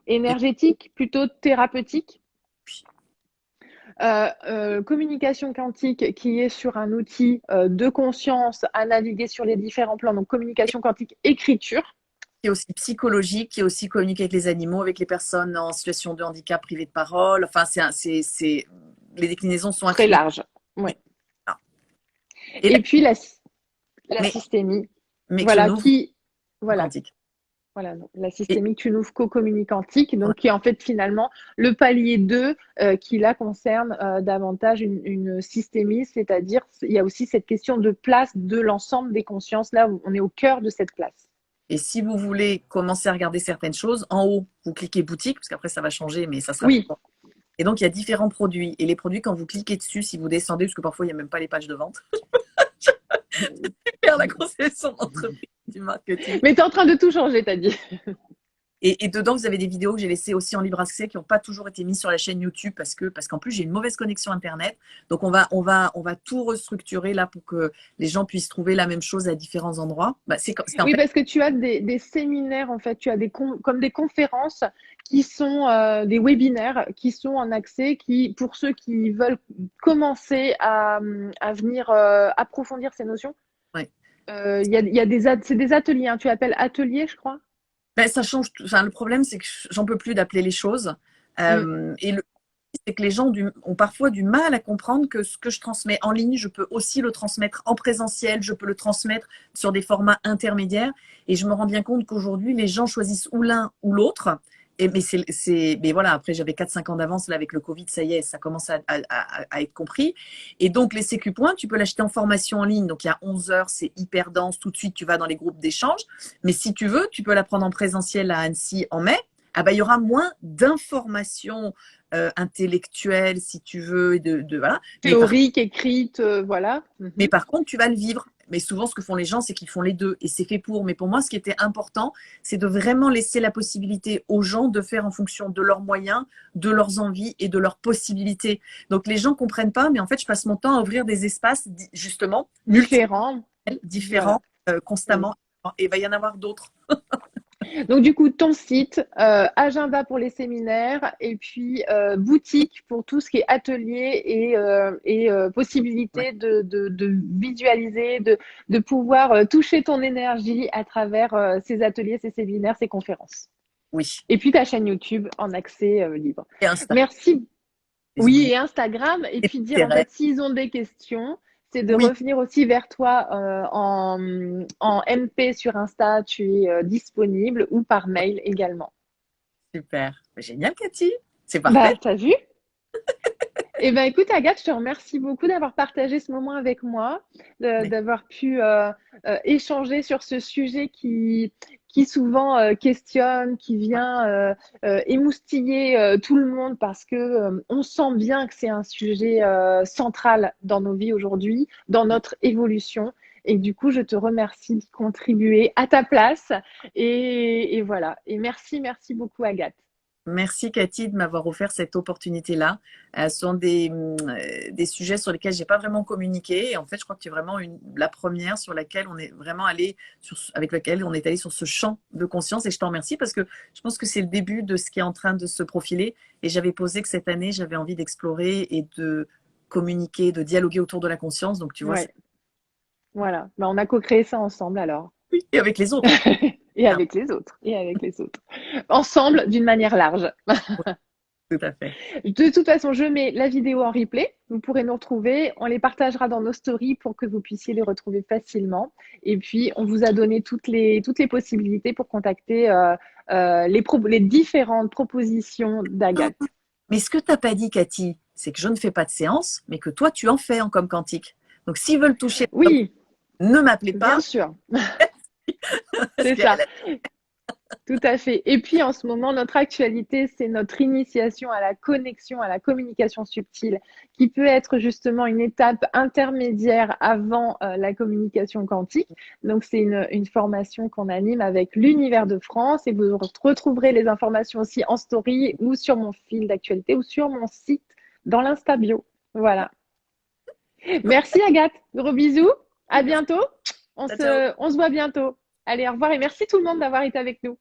énergétique, plutôt thérapeutique. Communication quantique qui est sur un outil de conscience à naviguer sur les différents plans, donc communication quantique écriture. Qui est aussi psychologique, qui est aussi communiquer avec les animaux, avec les personnes en situation de handicap privées de parole. Enfin, les déclinaisons sont très larges. Oui. Ah. Et puis la systémie. Mais voilà, quantique. Voilà, la systémique tunufco-communique quantique, donc qui est en fait finalement le palier 2 qui là concerne davantage une systémie, c'est-à-dire il y a aussi cette question de place de l'ensemble des consciences, là où on est au cœur de cette place. Et si vous voulez commencer à regarder certaines choses, en haut, vous cliquez boutique, parce qu'après ça va changer, mais ça sera oui. Et donc il y a différents produits. Et les produits, quand vous cliquez dessus, si vous descendez, parce que parfois il n'y a même pas les pages de vente, c'est super la conception d'entreprise du marketing. Mais tu es en train de tout changer, tu as dit. Et dedans, vous avez des vidéos que j'ai laissées aussi en libre accès qui n'ont pas toujours été mises sur la chaîne YouTube parce qu'en plus, j'ai une mauvaise connexion Internet. Donc, on va tout restructurer là pour que les gens puissent trouver la même chose à différents endroits. Bah, oui, parce que tu as des séminaires, en fait, tu as comme des conférences qui sont des webinaires qui sont en accès, pour ceux qui veulent commencer à venir approfondir ces notions. Ouais. C'est des ateliers, hein, tu appelles ateliers, je crois. Ben, ça change. Enfin, le problème, c'est que j'en peux plus d'appeler les choses. Et c'est que les gens ont parfois du mal à comprendre que ce que je transmets en ligne, je peux aussi le transmettre en présentiel, je peux le transmettre sur des formats intermédiaires. Et je me rends bien compte qu'aujourd'hui, les gens choisissent ou l'un ou l'autre. Mais voilà, après, j'avais 4-5 ans d'avance. Là, avec le Covid, ça y est, ça commence à être compris. Et donc, les sécu points, tu peux l'acheter en formation en ligne. Donc, il y a 11 heures, c'est hyper dense. Tout de suite, tu vas dans les groupes d'échange. Mais si tu veux, tu peux la prendre en présentiel à Annecy en mai. ah bah, il y aura moins d'informations intellectuelles, si tu veux, voilà. Théorique, écrite, voilà. Mais par contre, tu vas le vivre. Mais souvent, ce que font les gens, c'est qu'ils font les deux. Et c'est fait pour. Mais pour moi, ce qui était important, c'est de vraiment laisser la possibilité aux gens de faire en fonction de leurs moyens, de leurs envies et de leurs possibilités. Donc, les gens ne comprennent pas, mais en fait, je passe mon temps à ouvrir des espaces, justement, Différents. différents, constamment. Et il va y en avoir d'autres. Donc, du coup, ton site, agenda pour les séminaires et puis boutique pour tout ce qui est atelier et possibilité de visualiser, de pouvoir toucher ton énergie à travers ces ateliers, ces séminaires, ces conférences. Oui. Et puis ta chaîne YouTube en accès libre. Et Instagram. Merci. Oui, et Instagram. Et puis dire, en fait, s'ils ont des questions, c'est de revenir aussi vers toi en MP sur Insta, tu es disponible, ou par mail également. Super. Génial, Cathy. C'est parfait. T'as vu? Eh ben, écoute, Agathe, je te remercie beaucoup d'avoir partagé ce moment avec moi, d'avoir pu échanger sur ce sujet qui souvent questionne, qui vient émoustiller tout le monde parce que on sent bien que c'est un sujet central dans nos vies aujourd'hui, dans notre évolution. Et du coup, je te remercie de contribuer à ta place. Et voilà. Et merci beaucoup, Agathe. Merci Cathy de m'avoir offert cette opportunité-là. Ce sont des sujets sur lesquels j'ai pas vraiment communiqué. Et en fait, je crois que tu es vraiment la première sur laquelle on est vraiment allé, avec laquelle on est allé sur ce champ de conscience. Et je t'en remercie parce que je pense que c'est le début de ce qui est en train de se profiler. Et j'avais posé que cette année, j'avais envie d'explorer et de communiquer, de dialoguer autour de la conscience. Donc, tu vois. Ouais. Voilà. Ben, on a co-créé ça ensemble alors. Oui, et avec les autres. Et avec les autres. Et avec les autres. Ensemble, d'une manière large. Tout à fait. De toute façon, je mets la vidéo en replay. Vous pourrez nous retrouver. On les partagera dans nos stories pour que vous puissiez les retrouver facilement. Et puis, on vous a donné toutes les possibilités pour contacter les différentes propositions d'Agathe. Mais ce que tu n'as pas dit, Cathy, c'est que je ne fais pas de séance, mais que toi, tu en fais en com quantique. Donc, s'ils veulent toucher, oui, ne m'appelez pas. Bien sûr. C'est ça. Tout à fait. Et puis en ce moment, notre actualité, c'est notre initiation à la connexion, à la communication subtile, qui peut être justement une étape intermédiaire avant la communication quantique. Donc c'est une formation qu'on anime avec l'Univers de France et vous retrouverez les informations aussi en story ou sur mon fil d'actualité ou sur mon site dans l'Insta bio. Voilà. Merci Agathe. Gros bisous. À bientôt. On se voit bientôt. Allez, au revoir et merci tout le monde d'avoir été avec nous.